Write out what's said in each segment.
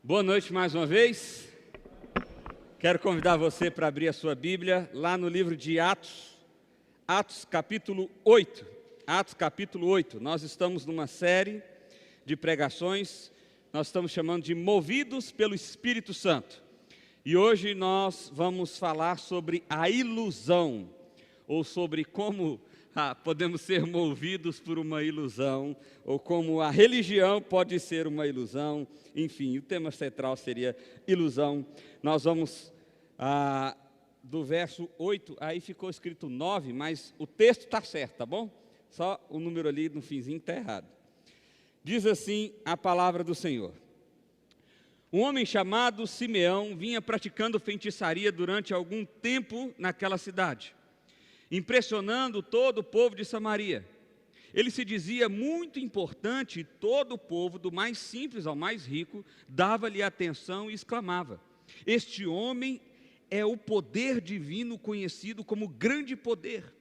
Boa noite mais uma vez. Quero convidar você para abrir a sua Bíblia lá no livro de Atos, Atos capítulo 8. Atos capítulo 8. Nós estamos numa série de pregações, nós estamos chamando de Movidos pelo Espírito Santo. E hoje nós vamos falar sobre a ilusão, ou sobre como podemos ser movidos por uma ilusão, ou como a religião pode ser uma ilusão. Enfim, o tema central seria ilusão. Nós vamos do verso 8, aí ficou escrito 9, mas o texto está certo, tá bom? Só o número ali no finzinho está errado. Diz assim a palavra do Senhor: um homem chamado Simeão vinha praticando feitiçaria durante algum tempo naquela cidade, impressionando todo o povo de Samaria. Ele se dizia muito importante e todo o povo, do mais simples ao mais rico, dava-lhe atenção e exclamava: este homem é o poder divino conhecido como grande poder.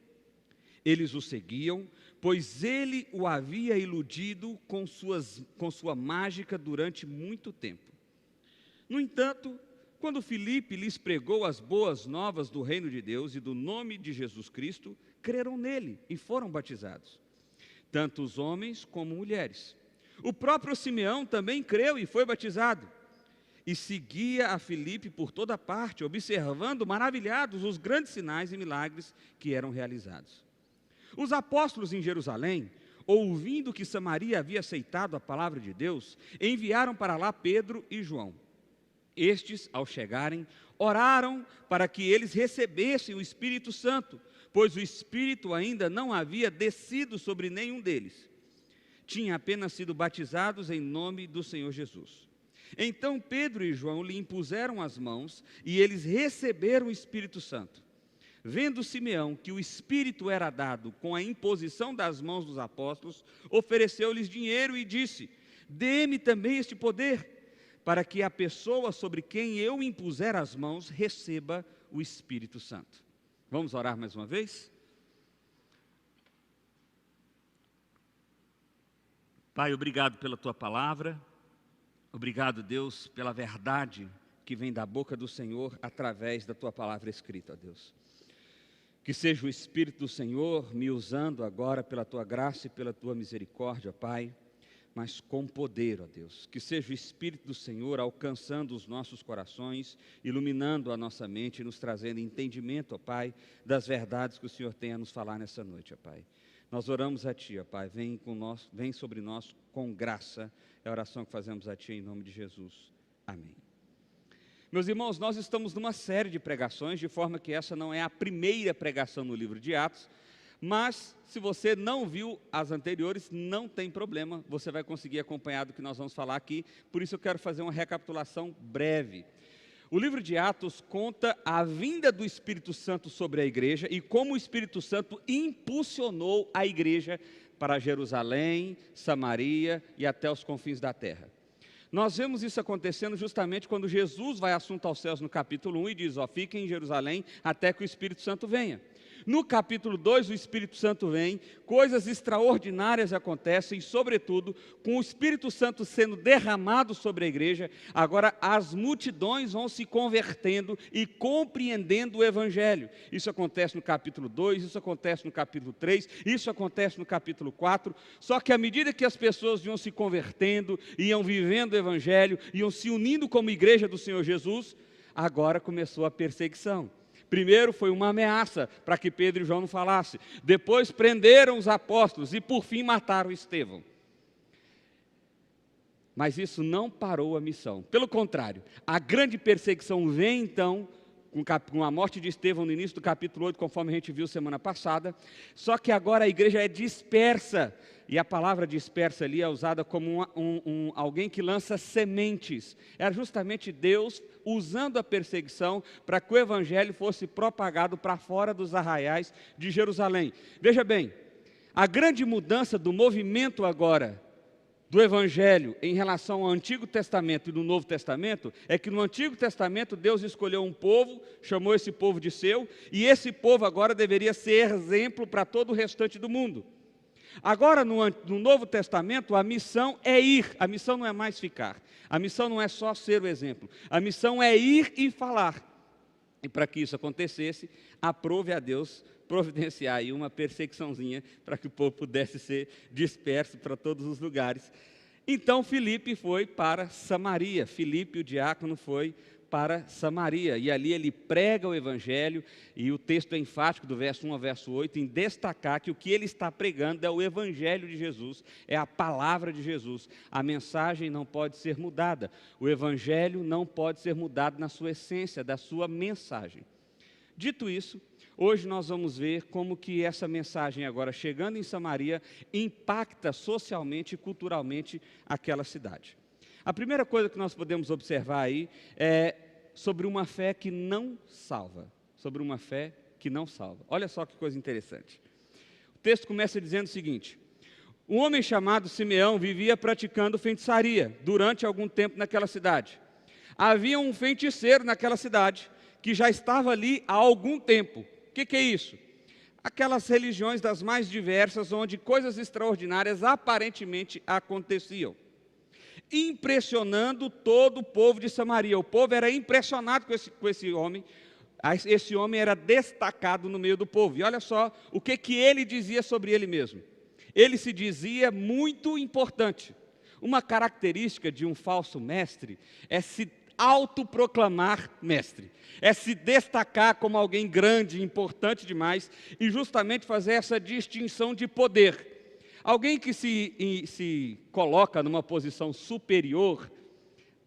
Eles o seguiam, pois ele o havia iludido com sua mágica durante muito tempo. No entanto, quando Filipe lhes pregou as boas novas do reino de Deus e do nome de Jesus Cristo, creram nele e foram batizados, tanto os homens como mulheres. O próprio Simeão também creu e foi batizado, e seguia a Filipe por toda parte, observando maravilhados os grandes sinais e milagres que eram realizados. Os apóstolos em Jerusalém, ouvindo que Samaria havia aceitado a palavra de Deus, enviaram para lá Pedro e João. Estes, ao chegarem, oraram para que eles recebessem o Espírito Santo, pois o Espírito ainda não havia descido sobre nenhum deles. Tinham apenas sido batizados em nome do Senhor Jesus. Então Pedro e João lhe impuseram as mãos e eles receberam o Espírito Santo. Vendo Simeão que o Espírito era dado com a imposição das mãos dos apóstolos, ofereceu-lhes dinheiro e disse: dê-me também este poder, para que a pessoa sobre quem eu impuser as mãos receba o Espírito Santo. Vamos orar mais uma vez? Pai, obrigado pela Tua palavra. Obrigado, Deus, pela verdade que vem da boca do Senhor através da Tua palavra escrita, ó Deus. Que seja o Espírito do Senhor me usando agora pela Tua graça e pela Tua misericórdia, Pai, mas com poder, ó Deus. Que seja o Espírito do Senhor alcançando os nossos corações, iluminando a nossa mente e nos trazendo entendimento, ó Pai, das verdades que o Senhor tem a nos falar nessa noite, ó Pai. Nós oramos a Ti, ó Pai, vem sobre nós com graça. É a oração que fazemos a Ti em nome de Jesus. Amém. Meus irmãos, nós estamos numa série de pregações, de forma que essa não é a primeira pregação no livro de Atos, mas se você não viu as anteriores, não tem problema, você vai conseguir acompanhar do que nós vamos falar aqui, por isso eu quero fazer uma recapitulação breve. O livro de Atos conta a vinda do Espírito Santo sobre a igreja e como o Espírito Santo impulsionou a igreja para Jerusalém, Samaria e até os confins da terra. Nós vemos isso acontecendo justamente quando Jesus vai assunto aos céus no capítulo 1 e diz: fiquem em Jerusalém até que o Espírito Santo venha. No capítulo 2, o Espírito Santo vem, coisas extraordinárias acontecem, sobretudo, com o Espírito Santo sendo derramado sobre a igreja, agora as multidões vão se convertendo e compreendendo o Evangelho. Isso acontece no capítulo 2, isso acontece no capítulo 3, isso acontece no capítulo 4, só que à medida que as pessoas iam se convertendo, iam vivendo o Evangelho, iam se unindo como igreja do Senhor Jesus, agora começou a perseguição. Primeiro foi uma ameaça para que Pedro e João não falassem. Depois prenderam os apóstolos e por fim mataram Estevão. Mas isso não parou a missão. Pelo contrário, a grande perseguição vem então com a morte de Estevão no início do capítulo 8, conforme a gente viu semana passada. Só que agora a igreja é dispersa. E a palavra dispersa ali é usada como alguém que lança sementes. Era justamente Deus usando a perseguição para que o Evangelho fosse propagado para fora dos arraiais de Jerusalém. Veja bem, a grande mudança do movimento agora do Evangelho em relação ao Antigo Testamento e do Novo Testamento é que no Antigo Testamento Deus escolheu um povo, chamou esse povo de seu, e esse povo agora deveria ser exemplo para todo o restante do mundo. Agora, no Novo Testamento, a missão é ir, a missão não é mais ficar. A missão não é só ser o exemplo, a missão é ir e falar. E para que isso acontecesse, aprove a Deus providenciar aí uma perseguiçãozinha para que o povo pudesse ser disperso para todos os lugares. Então Filipe foi para Samaria, Filipe, o diácono, foi para Samaria, e ali ele prega o Evangelho, e o texto é enfático do verso 1 ao verso 8, em destacar que o que ele está pregando é o Evangelho de Jesus, é a palavra de Jesus. A mensagem não pode ser mudada, o Evangelho não pode ser mudado na sua essência, da sua mensagem. Dito isso, hoje nós vamos ver como que essa mensagem agora chegando em Samaria impacta socialmente e culturalmente aquela cidade. A primeira coisa que nós podemos observar aí é sobre uma fé que não salva. Sobre uma fé que não salva. Olha só que coisa interessante. O texto começa dizendo o seguinte: um homem chamado Simeão vivia praticando feitiçaria durante algum tempo naquela cidade. Havia um feiticeiro naquela cidade que já estava ali há algum tempo. O que é isso? Aquelas religiões das mais diversas, onde coisas extraordinárias aparentemente aconteciam, impressionando todo o povo de Samaria. O povo era impressionado com esse homem. Esse homem era destacado no meio do povo. E olha só o que ele dizia sobre ele mesmo. Ele se dizia muito importante. Uma característica de um falso mestre é se autoproclamar mestre, é se destacar como alguém grande, importante demais, e justamente fazer essa distinção de poder. Alguém que se coloca numa posição superior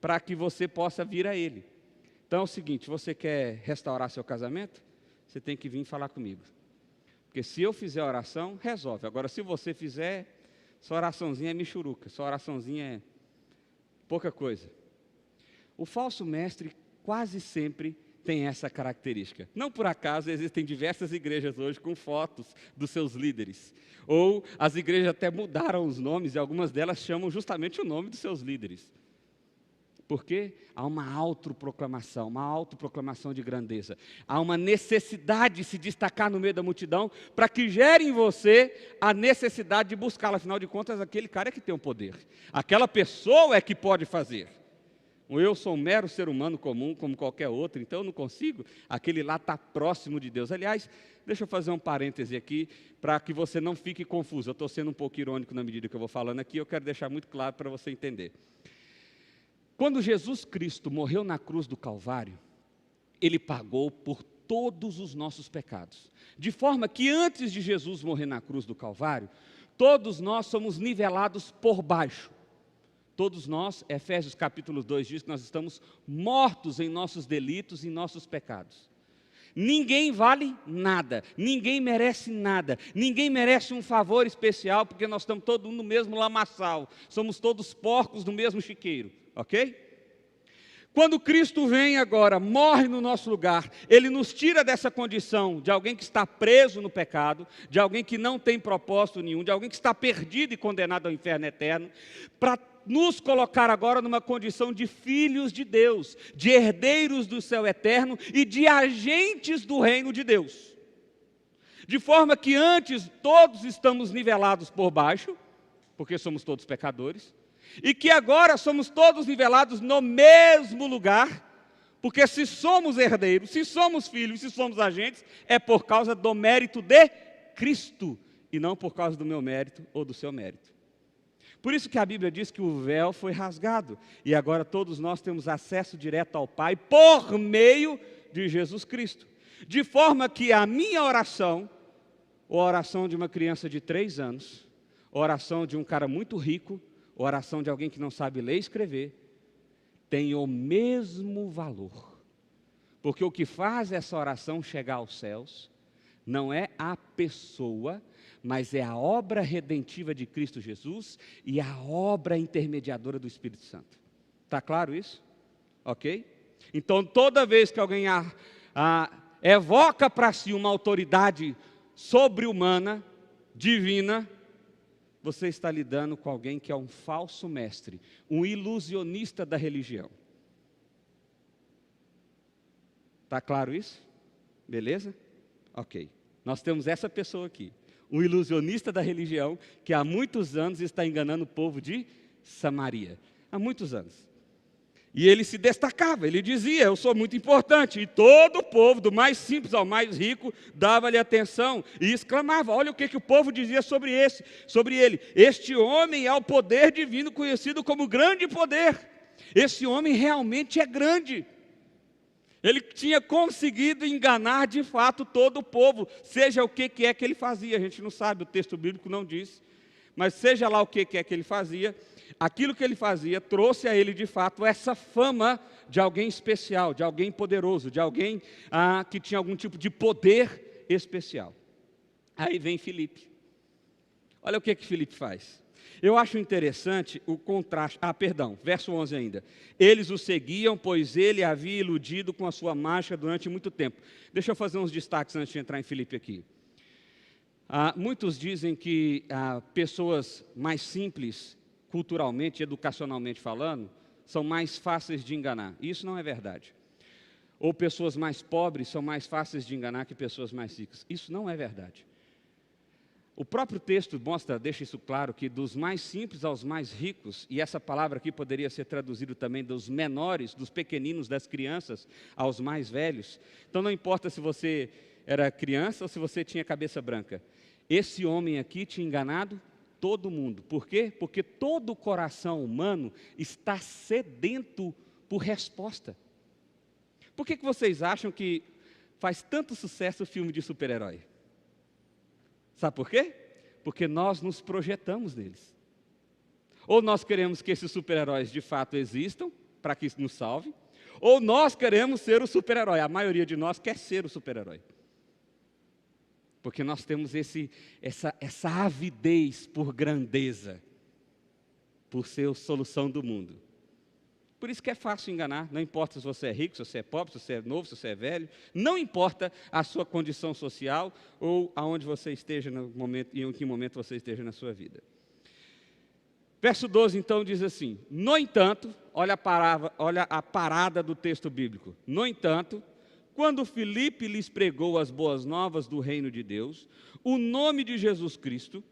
para que você possa vir a ele. Então é o seguinte: você quer restaurar seu casamento? Você tem que vir falar comigo. Porque se eu fizer a oração, resolve. Agora, se você fizer, sua oraçãozinha é michuruca, sua oraçãozinha é pouca coisa. O falso mestre quase sempre tem essa característica. Não por acaso existem diversas igrejas hoje com fotos dos seus líderes. Ou as igrejas até mudaram os nomes e algumas delas chamam justamente o nome dos seus líderes. Porque há uma autoproclamação de grandeza. Há uma necessidade de se destacar no meio da multidão para que gere em você a necessidade de buscá-lo. Afinal de contas, aquele cara é que tem o poder. Aquela pessoa é que pode fazer. Eu sou um mero ser humano comum, como qualquer outro, então eu não consigo. Aquele lá está próximo de Deus. Aliás, deixa eu fazer um parêntese aqui, para que você não fique confuso. Eu estou sendo um pouco irônico na medida que eu vou falando aqui, eu quero deixar muito claro para você entender. Quando Jesus Cristo morreu na cruz do Calvário, Ele pagou por todos os nossos pecados. De forma que antes de Jesus morrer na cruz do Calvário, todos nós somos nivelados por baixo. Todos nós, Efésios capítulo 2 diz que nós estamos mortos em nossos delitos e nossos pecados. Ninguém vale nada, ninguém merece nada, ninguém merece um favor especial, porque nós estamos todos no mesmo lamaçal, somos todos porcos no mesmo chiqueiro, ok? Quando Cristo vem agora, morre no nosso lugar, Ele nos tira dessa condição de alguém que está preso no pecado, de alguém que não tem propósito nenhum, de alguém que está perdido e condenado ao inferno eterno, para nos colocar agora numa condição de filhos de Deus, de herdeiros do céu eterno e de agentes do reino de Deus. De forma que antes todos estamos nivelados por baixo, porque somos todos pecadores, e que agora somos todos nivelados no mesmo lugar, porque se somos herdeiros, se somos filhos, se somos agentes, é por causa do mérito de Cristo, e não por causa do meu mérito ou do seu mérito. Por isso que a Bíblia diz que o véu foi rasgado, e agora todos nós temos acesso direto ao Pai, por meio de Jesus Cristo. De forma que a minha oração, ou a oração de uma criança de 3 anos, a oração de um cara muito rico, oração de alguém que não sabe ler e escrever, tem o mesmo valor. Porque o que faz essa oração chegar aos céus não é a pessoa, mas é a obra redentiva de Cristo Jesus e a obra intermediadora do Espírito Santo. Está claro isso? Ok? Então, toda vez que alguém evoca para si uma autoridade sobre-humana, divina, você está lidando com alguém que é um falso mestre, um ilusionista da religião. Está claro isso? Beleza? Ok. Nós temos essa pessoa aqui, um ilusionista da religião, que há muitos anos está enganando o povo de Samaria. Há muitos anos. E ele se destacava, ele dizia, eu sou muito importante. E todo o povo, do mais simples ao mais rico, dava-lhe atenção e exclamava, olha o que o povo dizia sobre ele. Este homem é o poder divino conhecido como grande poder. Esse homem realmente é grande. Ele tinha conseguido enganar de fato todo o povo, seja o que é que ele fazia. A gente não sabe, o texto bíblico não diz. Mas seja lá o que é que ele fazia, aquilo que ele fazia trouxe a ele de fato essa fama de alguém especial, de alguém poderoso, de alguém que tinha algum tipo de poder especial. Aí vem Filipe. Olha o que Filipe faz. Eu acho interessante o contraste. Verso 11 ainda. Eles o seguiam, pois ele havia iludido com a sua marcha durante muito tempo. Deixa eu fazer uns destaques antes de entrar em Filipe aqui. Muitos dizem que pessoas mais simples, culturalmente, educacionalmente falando, são mais fáceis de enganar. Isso não é verdade. Ou pessoas mais pobres são mais fáceis de enganar que pessoas mais ricas. Isso não é verdade. O próprio texto deixa isso claro, que dos mais simples aos mais ricos, e essa palavra aqui poderia ser traduzida também dos menores, dos pequeninos, das crianças, aos mais velhos. Então não importa se você era criança ou se você tinha cabeça branca. Esse homem aqui tinha enganado todo mundo. Por quê? Porque todo o coração humano está sedento por resposta. Por que vocês acham que faz tanto sucesso o filme de super-herói? Sabe por quê? Porque nós nos projetamos neles. Ou nós queremos que esses super-heróis de fato existam, para que isso nos salve, ou nós queremos ser o super-herói. A maioria de nós quer ser o super-herói. Porque nós temos essa avidez por grandeza, por ser a solução do mundo. Por isso que é fácil enganar, não importa se você é rico, se você é pobre, se você é novo, se você é velho, não importa a sua condição social ou aonde você esteja no momento, e em que momento você esteja na sua vida. Verso 12 então diz assim, no entanto, olha a parada do texto bíblico, no entanto, quando Filipe lhes pregou as boas novas do reino de Deus, o nome de Jesus Cristo,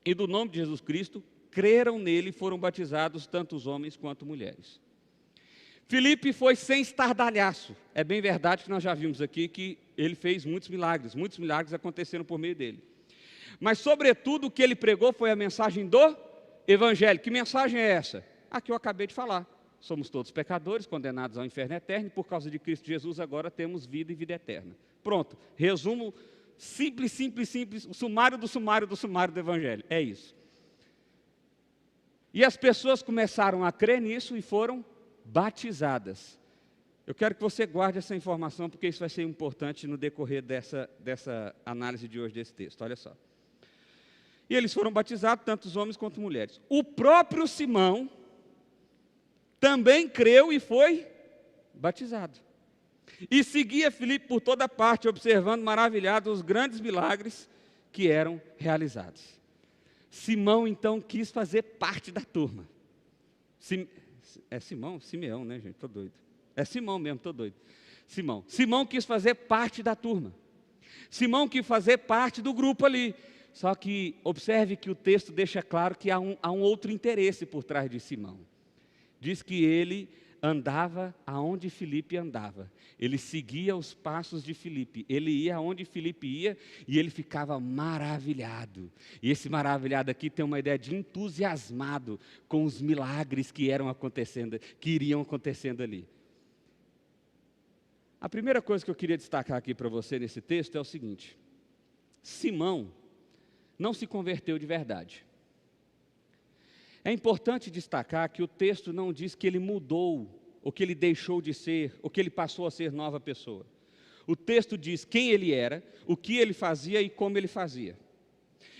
e do nome de Jesus Cristo, creram nele e foram batizados tanto os homens quanto mulheres. Filipe foi sem estardalhaço. É bem verdade que nós já vimos aqui que ele fez muitos milagres aconteceram por meio dele. Mas, sobretudo, o que ele pregou foi a mensagem do Evangelho. Que mensagem é essa? A que eu acabei de falar. Somos todos pecadores, condenados ao inferno eterno, e por causa de Cristo Jesus agora temos vida e vida eterna. Pronto, resumo simples, o sumário do Evangelho. É isso. E as pessoas começaram a crer nisso e foram batizadas. Eu quero que você guarde essa informação, porque isso vai ser importante no decorrer dessa análise de hoje desse texto. Olha só. E eles foram batizados, tanto os homens quanto mulheres. O próprio Simão também creu e foi batizado. E seguia Filipe por toda parte, observando maravilhado os grandes milagres que eram realizados. Simão, então, quis fazer parte da turma. Simeão, né, gente? Estou doido. É Simão mesmo, estou doido. Simão quis fazer parte da turma. Simão quis fazer parte do grupo ali. Só que observe que o texto deixa claro que há um outro interesse por trás de Simão. Diz que ele andava aonde Filipe andava. Ele seguia os passos de Filipe. Ele ia aonde Filipe ia e ele ficava maravilhado. E esse maravilhado aqui tem uma ideia de entusiasmado com os milagres que iriam acontecendo ali. A primeira coisa que eu queria destacar aqui para você nesse texto é o seguinte: Simão não se converteu de verdade. É importante destacar que o texto não diz que ele mudou, ou que ele deixou de ser, ou que ele passou a ser nova pessoa. O texto diz quem ele era, o que ele fazia e como ele fazia.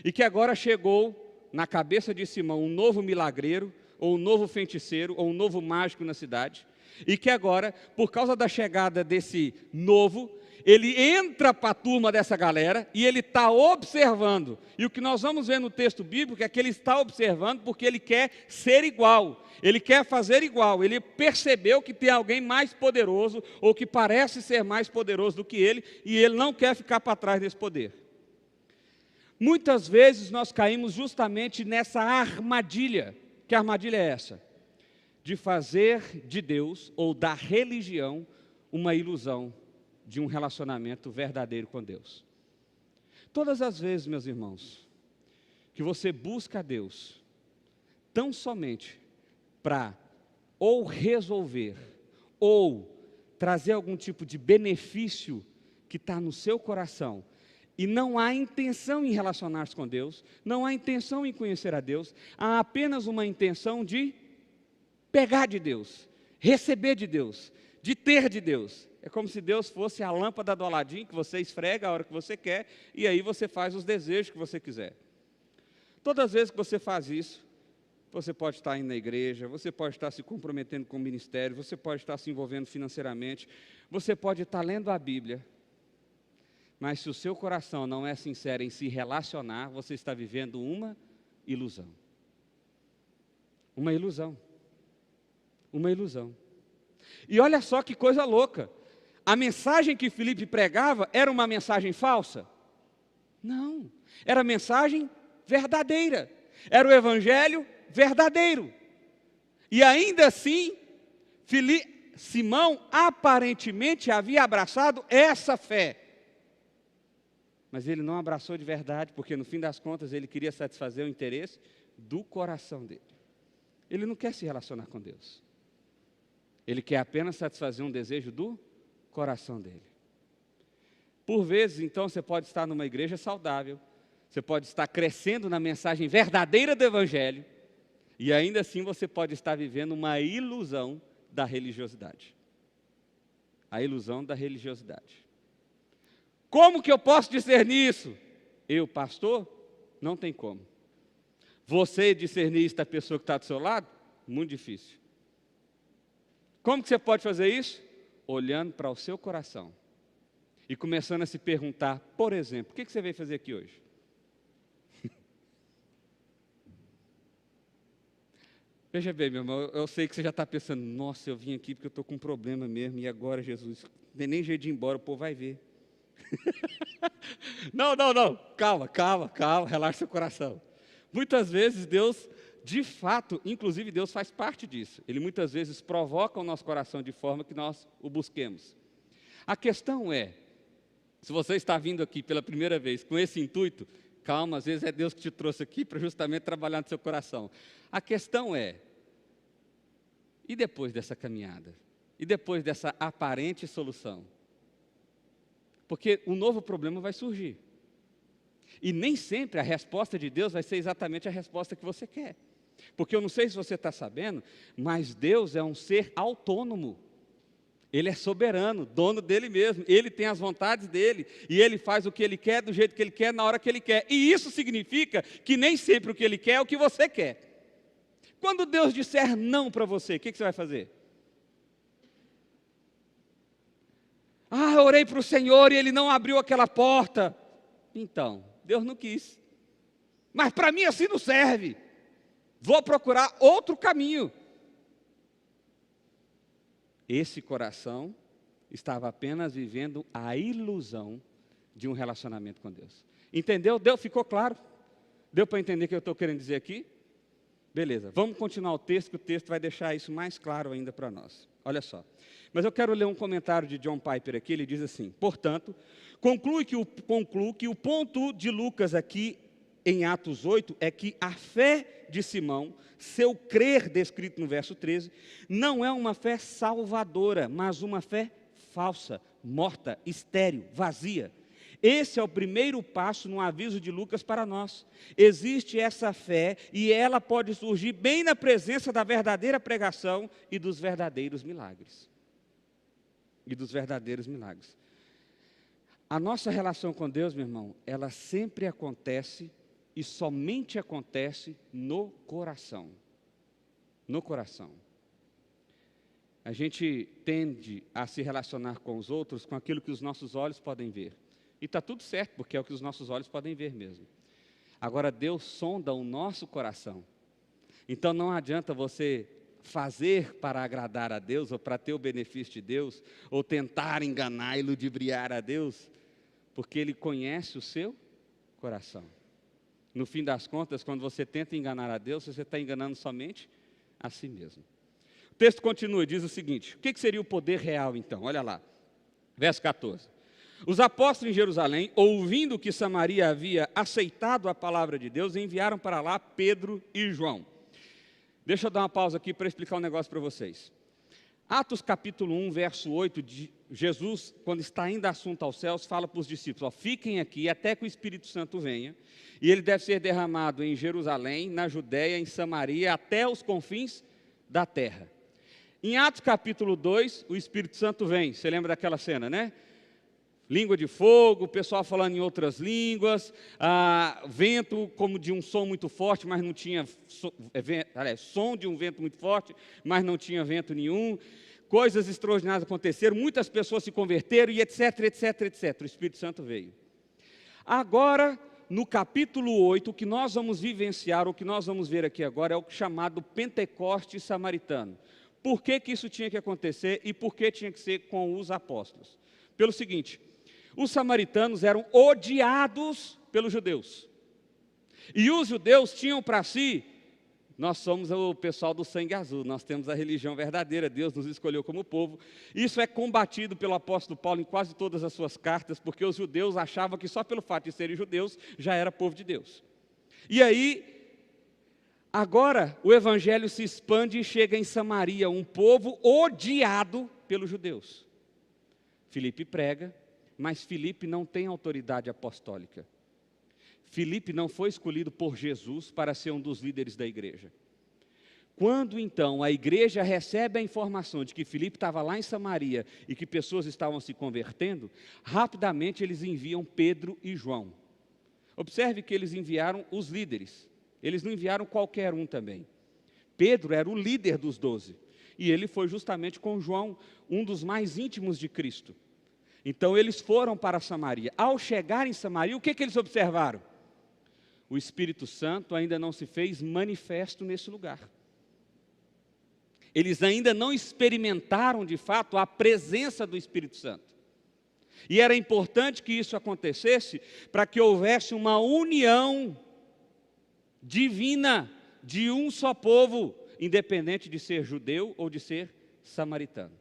E que agora chegou na cabeça de Simão um novo milagreiro, ou um novo feiticeiro, ou um novo mágico na cidade. E que agora, por causa da chegada desse novo, ele entra para a turma dessa galera e ele está observando. E o que nós vamos ver no texto bíblico é que ele está observando porque ele quer ser igual. Ele quer fazer igual. Ele percebeu que tem alguém mais poderoso ou que parece ser mais poderoso do que ele e ele não quer ficar para trás desse poder. Muitas vezes nós caímos justamente nessa armadilha. Que armadilha é essa? De fazer de Deus ou da religião uma ilusão de um relacionamento verdadeiro com Deus. Todas as vezes, meus irmãos, que você busca a Deus tão somente para ou resolver ou trazer algum tipo de benefício que está no seu coração, e não há intenção em relacionar-se com Deus, não há intenção em conhecer a Deus, há apenas uma intenção de pegar de Deus, receber de Deus, de ter de Deus. É como se Deus fosse a lâmpada do Aladim, que você esfrega a hora que você quer, e aí você faz os desejos que você quiser. Todas as vezes que você faz isso, você pode estar indo na igreja, você pode estar se comprometendo com o ministério, você pode estar se envolvendo financeiramente, você pode estar lendo a Bíblia, mas se o seu coração não é sincero em se relacionar, você está vivendo uma ilusão. Uma ilusão. Uma ilusão. E olha só que coisa louca. A mensagem que Filipe pregava era uma mensagem falsa? Não. Era mensagem verdadeira. Era o evangelho verdadeiro. E ainda assim, Simão aparentemente havia abraçado essa fé. Mas ele não abraçou de verdade, porque no fim das contas ele queria satisfazer o interesse do coração dele. Ele não quer se relacionar com Deus. Ele quer apenas satisfazer um desejo do coração dele. Por vezes, então, você pode estar numa igreja saudável, você pode estar crescendo na mensagem verdadeira do Evangelho, e ainda assim você pode estar vivendo uma ilusão da religiosidade. A ilusão da religiosidade. Como que eu posso discernir isso? Eu, pastor? Não tem como. Você discernir isso da pessoa que está do seu lado? Muito difícil. Como que você pode fazer isso? Olhando para o seu coração. E começando a se perguntar, por exemplo, o que você veio fazer aqui hoje? Veja bem, meu irmão, eu sei que você já está pensando, nossa, eu vim aqui porque eu estou com um problema mesmo, e agora, Jesus, não tem nem jeito de ir embora, o povo vai ver. Não, calma, relaxa seu coração. Muitas vezes Deus, de fato, inclusive Deus faz parte disso. Ele muitas vezes provoca o nosso coração de forma que nós o busquemos. A questão é, se você está vindo aqui pela primeira vez com esse intuito, calma, às vezes é Deus que te trouxe aqui para justamente trabalhar no seu coração. A questão é, e depois dessa caminhada? E depois dessa aparente solução? Porque um novo problema vai surgir. E nem sempre a resposta de Deus vai ser exatamente a resposta que você quer. Porque eu não sei se você está sabendo, mas Deus é um ser autônomo. Ele é soberano, dono dele mesmo. Ele tem as vontades dele. E ele faz o que ele quer, do jeito que ele quer, na hora que ele quer. E isso significa que nem sempre o que ele quer é o que você quer. Quando Deus disser não para você, o que você vai fazer? Ah, eu orei para o Senhor e Ele não abriu aquela porta. Então, Deus não quis. Mas para mim assim não serve. Vou procurar outro caminho. Esse coração estava apenas vivendo a ilusão de um relacionamento com Deus. Entendeu? Ficou claro? Deu para entender o que eu estou querendo dizer aqui? Beleza, vamos continuar o texto, que o texto vai deixar isso mais claro ainda para nós. Olha só. Mas eu quero ler um comentário de John Piper aqui, ele diz assim, portanto, conclui que o ponto de Lucas aqui em Atos 8 é que a fé de Simão, seu crer descrito no verso 13, não é uma fé salvadora, mas uma fé falsa, morta, estéril, vazia. Esse é o primeiro passo no aviso de Lucas para nós. Existe essa fé e ela pode surgir bem na presença da verdadeira pregação e dos verdadeiros milagres. A nossa relação com Deus, meu irmão, ela sempre acontece e somente acontece no coração. No coração. A gente tende a se relacionar com os outros com aquilo que os nossos olhos podem ver. E está tudo certo, porque é o que os nossos olhos podem ver mesmo. Agora, Deus sonda o nosso coração. Então, não adianta você fazer para agradar a Deus, ou para ter o benefício de Deus, ou tentar enganar e ludibriar a Deus, porque Ele conhece o seu coração. no fim das contas, quando você tenta enganar a Deus, você está enganando somente a si mesmo. O texto continua e diz o seguinte: o que seria o poder real então? Olha lá, verso 14. Os apóstolos em Jerusalém, ouvindo que Samaria havia aceitado a palavra de Deus, enviaram para lá Pedro e João. Deixa eu dar uma pausa aqui para explicar um negócio para vocês. Atos capítulo 1, verso 8, Jesus, quando está indo assunto aos céus, fala para os discípulos: fiquem aqui até que o Espírito Santo venha, e ele deve ser derramado em Jerusalém, na Judéia, em Samaria, até os confins da terra. Em Atos capítulo 2, o Espírito Santo vem, você lembra daquela cena, né? Língua de fogo, o pessoal falando em outras línguas, vento como de um som muito forte, mas não tinha, som de um vento muito forte, mas não tinha vento nenhum, coisas extraordinárias aconteceram, muitas pessoas se converteram e etc, etc, etc, o Espírito Santo veio. Agora, no capítulo 8, o que nós vamos vivenciar, o que nós vamos ver aqui agora é o chamado Pentecoste samaritano. Por que isso tinha que acontecer e por que tinha que ser com os apóstolos? Pelo seguinte: os samaritanos eram odiados pelos judeus. E os judeus tinham para si: nós somos o pessoal do sangue azul, nós temos a religião verdadeira, Deus nos escolheu como povo. Isso é combatido pelo apóstolo Paulo em quase todas as suas cartas, porque os judeus achavam que só pelo fato de serem judeus já era povo de Deus. E aí, agora o evangelho se expande e chega em Samaria, um povo odiado pelos judeus. Filipe prega, mas Filipe não tem autoridade apostólica. Filipe não foi escolhido por Jesus para ser um dos líderes da igreja. Quando então a igreja recebe a informação de que Filipe estava lá em Samaria e que pessoas estavam se convertendo, rapidamente eles enviam Pedro e João. Observe que eles enviaram os líderes, eles não enviaram qualquer um também. Pedro era o líder dos 12, e ele foi justamente com João, um dos mais íntimos de Cristo. Então eles foram para Samaria. Ao chegar em Samaria, o que eles observaram? O Espírito Santo ainda não se fez manifesto nesse lugar. Eles ainda não experimentaram de fato a presença do Espírito Santo. E era importante que isso acontecesse para que houvesse uma união divina de um só povo, independente de ser judeu ou de ser samaritano.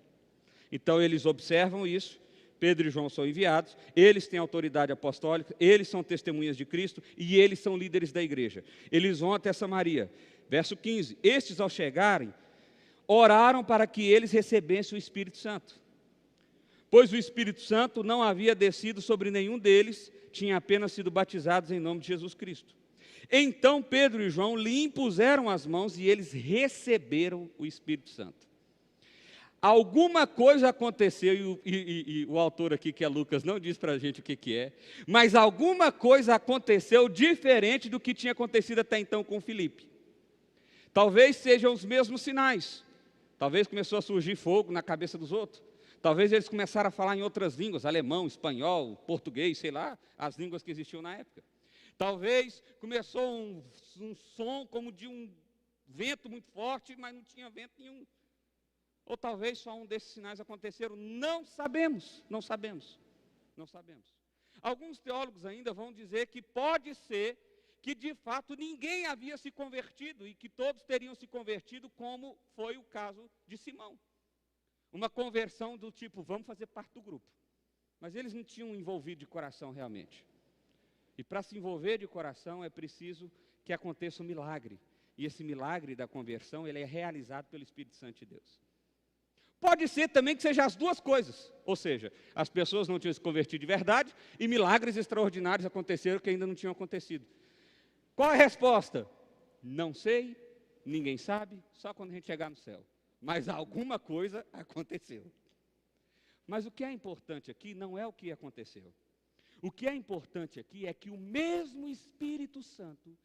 Então eles observam isso. Pedro e João são enviados, eles têm autoridade apostólica, eles são testemunhas de Cristo e eles são líderes da igreja. Eles vão até Samaria. Verso 15: estes, ao chegarem, oraram para que eles recebessem o Espírito Santo, pois o Espírito Santo não havia descido sobre nenhum deles, tinha apenas sido batizados em nome de Jesus Cristo. Então Pedro e João lhe impuseram as mãos e eles receberam o Espírito Santo. Alguma coisa aconteceu, e o autor aqui, que é Lucas, não diz para a gente o que é, mas alguma coisa aconteceu diferente do que tinha acontecido até então com Filipe. Talvez sejam os mesmos sinais, talvez começou a surgir fogo na cabeça dos outros, talvez eles começaram a falar em outras línguas, alemão, espanhol, português, sei lá, as línguas que existiam na época. Talvez começou um som como de um vento muito forte, mas não tinha vento nenhum. Ou talvez só um desses sinais aconteceram, não sabemos. Alguns teólogos ainda vão dizer que pode ser que de fato ninguém havia se convertido e que todos teriam se convertido, como foi o caso de Simão. Uma conversão do tipo: vamos fazer parte do grupo. Mas eles não tinham envolvido de coração realmente. E para se envolver de coração é preciso que aconteça um milagre. E esse milagre da conversão, ele é realizado pelo Espírito Santo de Deus. Pode ser também que seja as duas coisas, ou seja, as pessoas não tinham se convertido de verdade e milagres extraordinários aconteceram que ainda não tinham acontecido. Qual a resposta? Não sei, ninguém sabe, só quando a gente chegar no céu. Mas alguma coisa aconteceu. Mas o que é importante aqui não é o que aconteceu. O que é importante aqui é que o mesmo Espírito Santo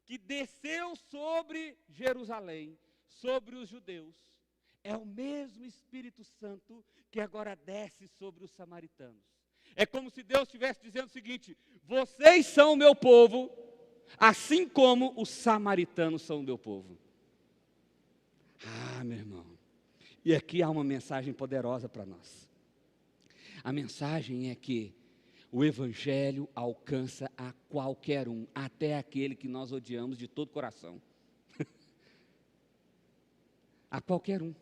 que desceu sobre Jerusalém, sobre os judeus, é o mesmo Espírito Santo que agora desce sobre os samaritanos. É como se Deus estivesse dizendo o seguinte: vocês são o meu povo, assim como os samaritanos são o meu povo. Ah, meu irmão, e aqui há uma mensagem poderosa para nós. A mensagem é que O Evangelho alcança a qualquer um, até aquele que nós odiamos de todo coração. A qualquer um.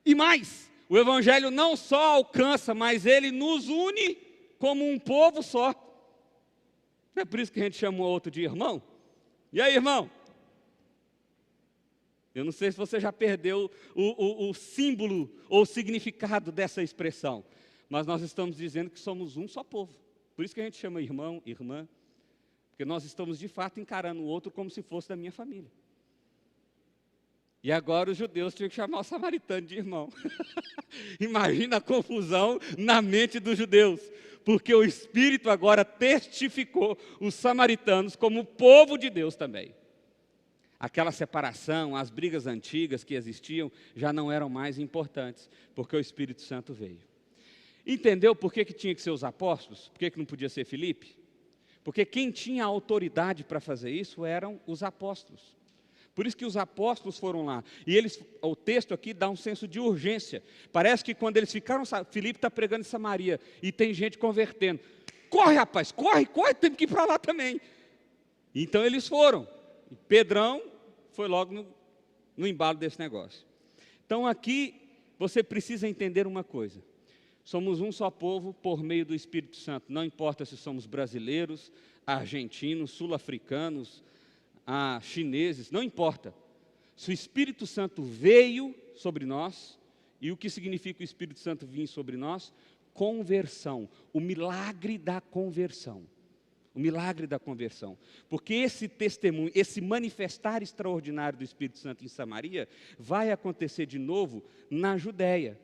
E mais, o Evangelho não só alcança, mas ele nos une como um povo só. É por isso que a gente chamou outro de irmão. E aí, irmão? Eu não sei se você já perdeu o símbolo ou o significado dessa expressão, mas nós estamos dizendo que somos um só povo. Por isso que a gente chama irmão, irmã, porque nós estamos de fato encarando o outro como se fosse da minha família. E agora os judeus tinham que chamar o samaritano de irmão. Imagina a confusão na mente dos judeus, porque o Espírito agora testificou os samaritanos como povo de Deus também. Aquela separação, as brigas antigas que existiam, já não eram mais importantes, porque o Espírito Santo veio. Entendeu por que tinha que ser os apóstolos? Por que não podia ser Filipe? Porque quem tinha autoridade para fazer isso eram os apóstolos. Por isso que os apóstolos foram lá. E o texto aqui dá um senso de urgência. Parece que quando eles ficaram, Filipe está pregando em Samaria, e tem gente convertendo. Corre, rapaz, corre, temos que ir para lá também. Então eles foram. E Pedrão foi logo no embalo desse negócio. Então aqui você precisa entender uma coisa. Somos um só povo por meio do Espírito Santo. Não importa se somos brasileiros, argentinos, sul-africanos, chineses, não importa. Se o Espírito Santo veio sobre nós, e o que significa o Espírito Santo vir sobre nós? Conversão, o milagre da conversão. O milagre da conversão. Porque esse testemunho, esse manifestar extraordinário do Espírito Santo em Samaria, vai acontecer de novo na Judéia.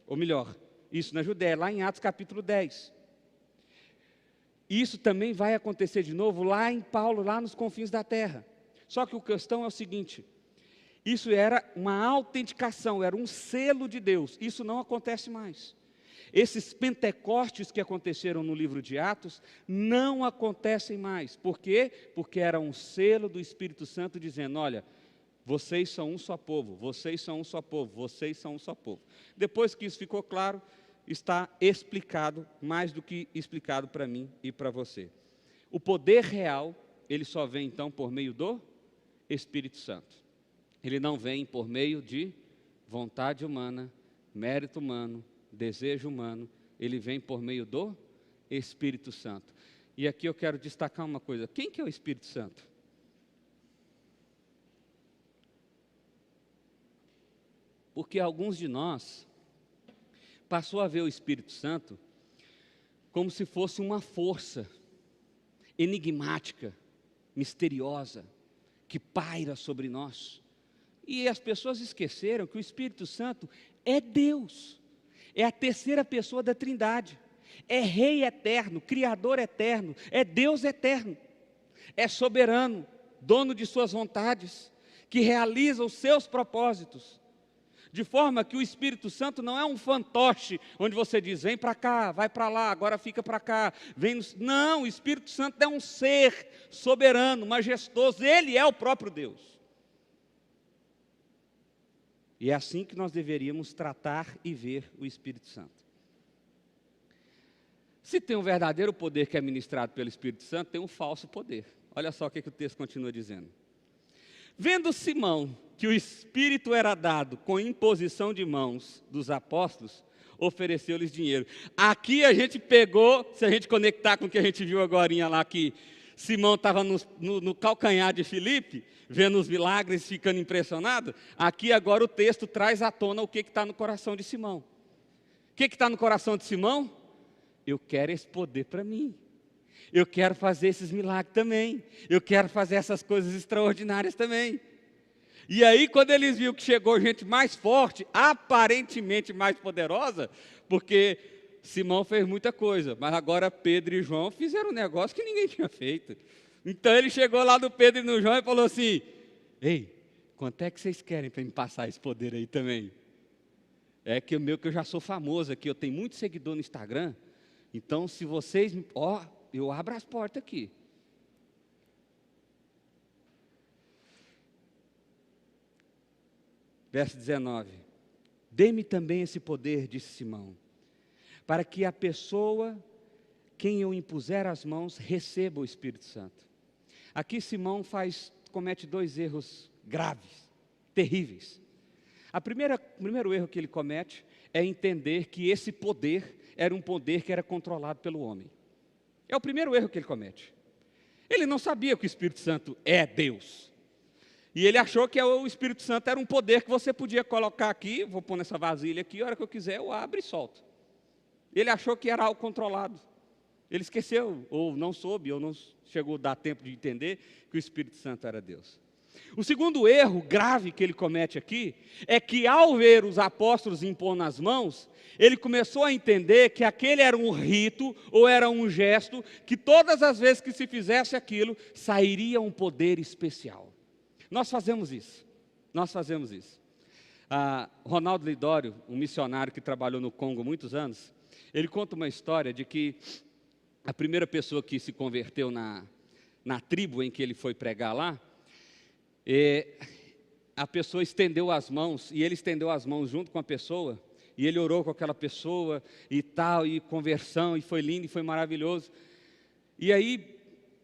Ou melhor, isso na Judéia, lá em Atos capítulo 10. Isso também vai acontecer de novo lá em Paulo, lá nos confins da terra. Só que a questão é o seguinte, isso era uma autenticação, era um selo de Deus. Isso não acontece mais. Esses Pentecostes que aconteceram no livro de Atos não acontecem mais. Por quê? Porque era um selo do Espírito Santo dizendo, olha, vocês são um só povo, vocês são um só povo, vocês são um só povo. Depois que isso ficou claro, está explicado, mais do que explicado para mim e para você. O poder real, ele só vem então por meio do Espírito Santo. Ele não vem por meio de vontade humana, mérito humano, desejo humano, ele vem por meio do Espírito Santo. E aqui eu quero destacar uma coisa, quem que é o Espírito Santo? Porque alguns de nós passou a ver o Espírito Santo como se fosse uma força enigmática, misteriosa, que paira sobre nós. E as pessoas esqueceram que o Espírito Santo é Deus. É a terceira pessoa da Trindade, é Rei eterno, Criador eterno, é Deus eterno, é soberano, dono de suas vontades, que realiza os seus propósitos, de forma que o Espírito Santo não é um fantoche, onde você diz, vem para cá, vai para lá, agora fica para cá, não, o Espírito Santo é um ser soberano, majestoso, ele é o próprio Deus. E é assim que nós deveríamos tratar e ver o Espírito Santo. Se tem um verdadeiro poder que é ministrado pelo Espírito Santo, tem um falso poder. Olha só o que o texto continua dizendo. Vendo Simão que o Espírito era dado com imposição de mãos dos apóstolos, ofereceu-lhes dinheiro. Aqui a gente pegou, se a gente conectar com o que a gente viu agorinha lá, que Simão estava no calcanhar de Filipe, vendo os milagres, ficando impressionado. Aqui agora o texto traz à tona o que está no coração de Simão. O que está no coração de Simão? Eu quero esse poder para mim. Eu quero fazer esses milagres também. Eu quero fazer essas coisas extraordinárias também. E aí quando eles viram que chegou gente mais forte, aparentemente mais poderosa, porque Simão fez muita coisa, mas agora Pedro e João fizeram um negócio que ninguém tinha feito. Então ele chegou lá no Pedro e no João e falou assim, ei, quanto é que vocês querem para me passar esse poder aí também? É que eu já sou famoso aqui, eu tenho muito seguidor no Instagram, então se vocês, eu abro as portas aqui. Verso 19, dê-me também esse poder, disse Simão, para que a pessoa quem eu impuser as mãos, receba o Espírito Santo. Aqui Simão comete 2 erros graves, terríveis. O primeiro erro que ele comete é entender que esse poder era um poder que era controlado pelo homem. É o primeiro erro que ele comete. Ele não sabia que o Espírito Santo é Deus. E ele achou que o Espírito Santo era um poder que você podia colocar aqui, vou pôr nessa vasilha aqui, a hora que eu quiser eu abro e solto. Ele achou que era algo controlado. Ele esqueceu, ou não soube, ou não chegou a dar tempo de entender que o Espírito Santo era Deus. O segundo erro grave que ele comete aqui é que, ao ver os apóstolos impondo as mãos, ele começou a entender que aquele era um rito ou era um gesto que todas as vezes que se fizesse aquilo, sairia um poder especial. Nós fazemos isso. Ronaldo Lidório, um missionário que trabalhou no Congo há muitos anos, ele conta uma história de que a primeira pessoa que se converteu na tribo em que ele foi pregar lá, a pessoa estendeu as mãos, e ele estendeu as mãos junto com a pessoa, e ele orou com aquela pessoa, e tal, e conversão, e foi lindo, e foi maravilhoso. E aí,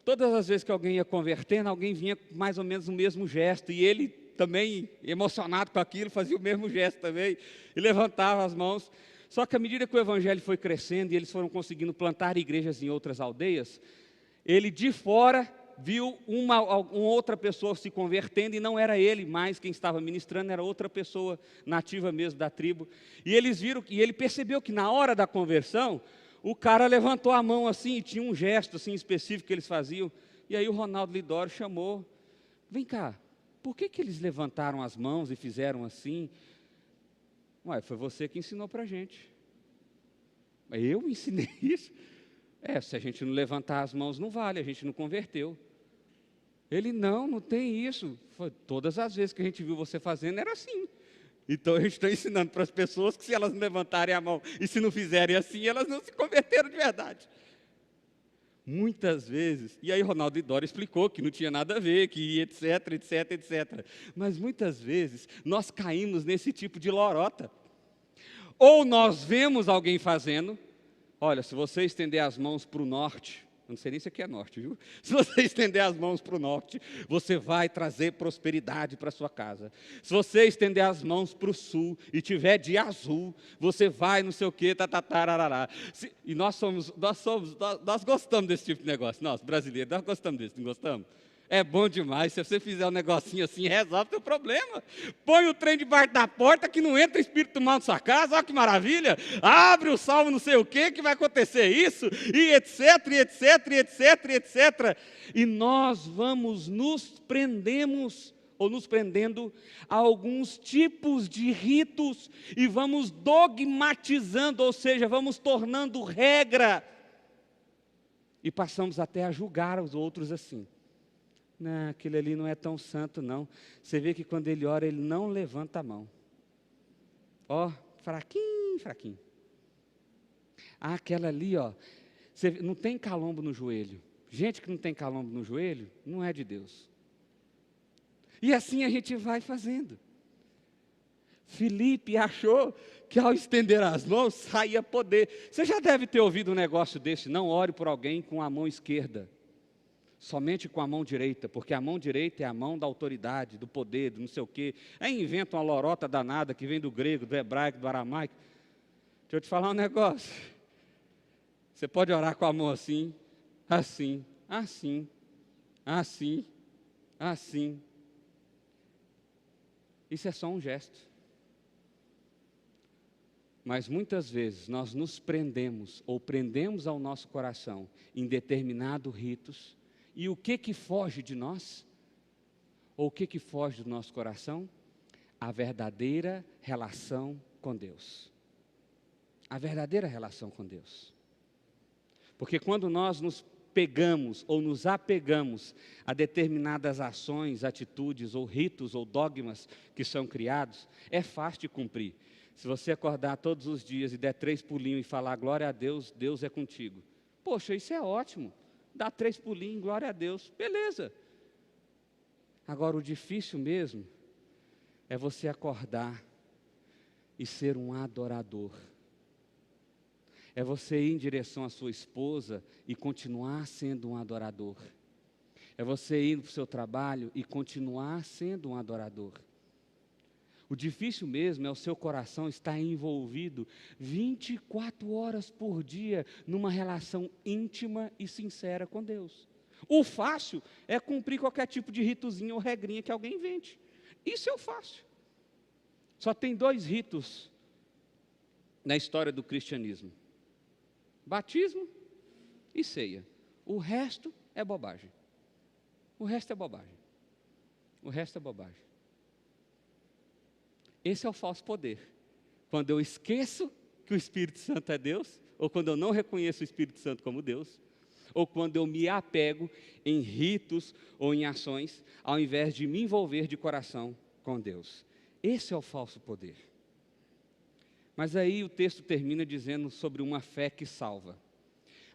todas as vezes que alguém ia convertendo, alguém vinha mais ou menos no mesmo gesto, e ele também, emocionado com aquilo, fazia o mesmo gesto também, e levantava as mãos. Só que à medida que o evangelho foi crescendo, e eles foram conseguindo plantar igrejas em outras aldeias, ele de fora viu uma outra pessoa se convertendo, e não era ele mais quem estava ministrando, era outra pessoa nativa mesmo da tribo. E eles viram, e ele percebeu que na hora da conversão, o cara levantou a mão assim, e tinha um gesto assim específico que eles faziam. E aí o Ronaldo Lidório chamou: vem cá, por que eles levantaram as mãos e fizeram assim? Ué, foi você que ensinou para a gente. Eu ensinei isso? Se a gente não levantar as mãos não vale, a gente não converteu. Ele, não tem isso. Todas as vezes que a gente viu você fazendo era assim. Então a gente está ensinando para as pessoas que se elas não levantarem a mão e se não fizerem assim, elas não se converteram de verdade. Muitas vezes, e aí Ronaldo Lidório explicou que não tinha nada a ver, que etc, etc, etc. Mas muitas vezes nós caímos nesse tipo de lorota. Ou nós vemos alguém fazendo, olha, se você estender as mãos para o norte, não sei nem se aqui é norte, viu? Se você estender as mãos para o norte, você vai trazer prosperidade para a sua casa. Se você estender as mãos para o sul e tiver de azul, você vai não sei o quê, E nós gostamos desse tipo de negócio. Nós, brasileiros, nós gostamos disso, não gostamos? É bom demais, se você fizer um negocinho assim, resolve o teu problema. Põe o trem debaixo da porta que não entra espírito mal na sua casa, olha que maravilha. Abre o salmo não sei o que vai acontecer isso, e etc, e etc, e etc, e etc. E nós nos prendendo a alguns tipos de ritos, e vamos dogmatizando, ou seja, vamos tornando regra, e passamos até a julgar os outros assim. Não, aquele ali não é tão santo não. Você vê que quando ele ora, ele não levanta a mão. Fraquinho. Aquela ali, não tem calombo no joelho. Gente que não tem calombo no joelho, não é de Deus. E assim a gente vai fazendo. Filipe achou que ao estender as mãos, saía poder. Você já deve ter ouvido um negócio desse: não ore por alguém com a mão esquerda, somente com a mão direita, porque a mão direita é a mão da autoridade, do poder, do não sei o quê. Aí inventa uma lorota danada que vem do grego, do hebraico, do aramaico. Deixa eu te falar um negócio. Você pode orar com a mão assim, assim, assim, assim, assim. Isso é só um gesto. Mas muitas vezes nós nos prendemos, ou prendemos ao nosso coração, em determinados ritos. E o que foge de nós? Ou o que foge do nosso coração? A verdadeira relação com Deus. A verdadeira relação com Deus. Porque quando nós nos pegamos ou nos apegamos a determinadas ações, atitudes, ou ritos, ou dogmas que são criados, é fácil de cumprir. Se você acordar todos os dias e der 3 pulinhos e falar glória a Deus, Deus é contigo. Poxa, isso é ótimo. Dá 3 pulinhos, glória a Deus, beleza. Agora o difícil mesmo é você acordar e ser um adorador. É você ir em direção à sua esposa e continuar sendo um adorador. É você ir para o seu trabalho e continuar sendo um adorador. O difícil mesmo é o seu coração estar envolvido 24 horas por dia numa relação íntima e sincera com Deus. O fácil é cumprir qualquer tipo de ritozinho ou regrinha que alguém invente. Isso é o fácil. Só tem 2 ritos na história do cristianismo: batismo e ceia. O resto é bobagem. O resto é bobagem. O resto é bobagem. Esse é o falso poder. Quando eu esqueço que o Espírito Santo é Deus, ou quando eu não reconheço o Espírito Santo como Deus, ou quando eu me apego em ritos ou em ações, ao invés de me envolver de coração com Deus. Esse é o falso poder. Mas aí o texto termina dizendo sobre uma fé que salva.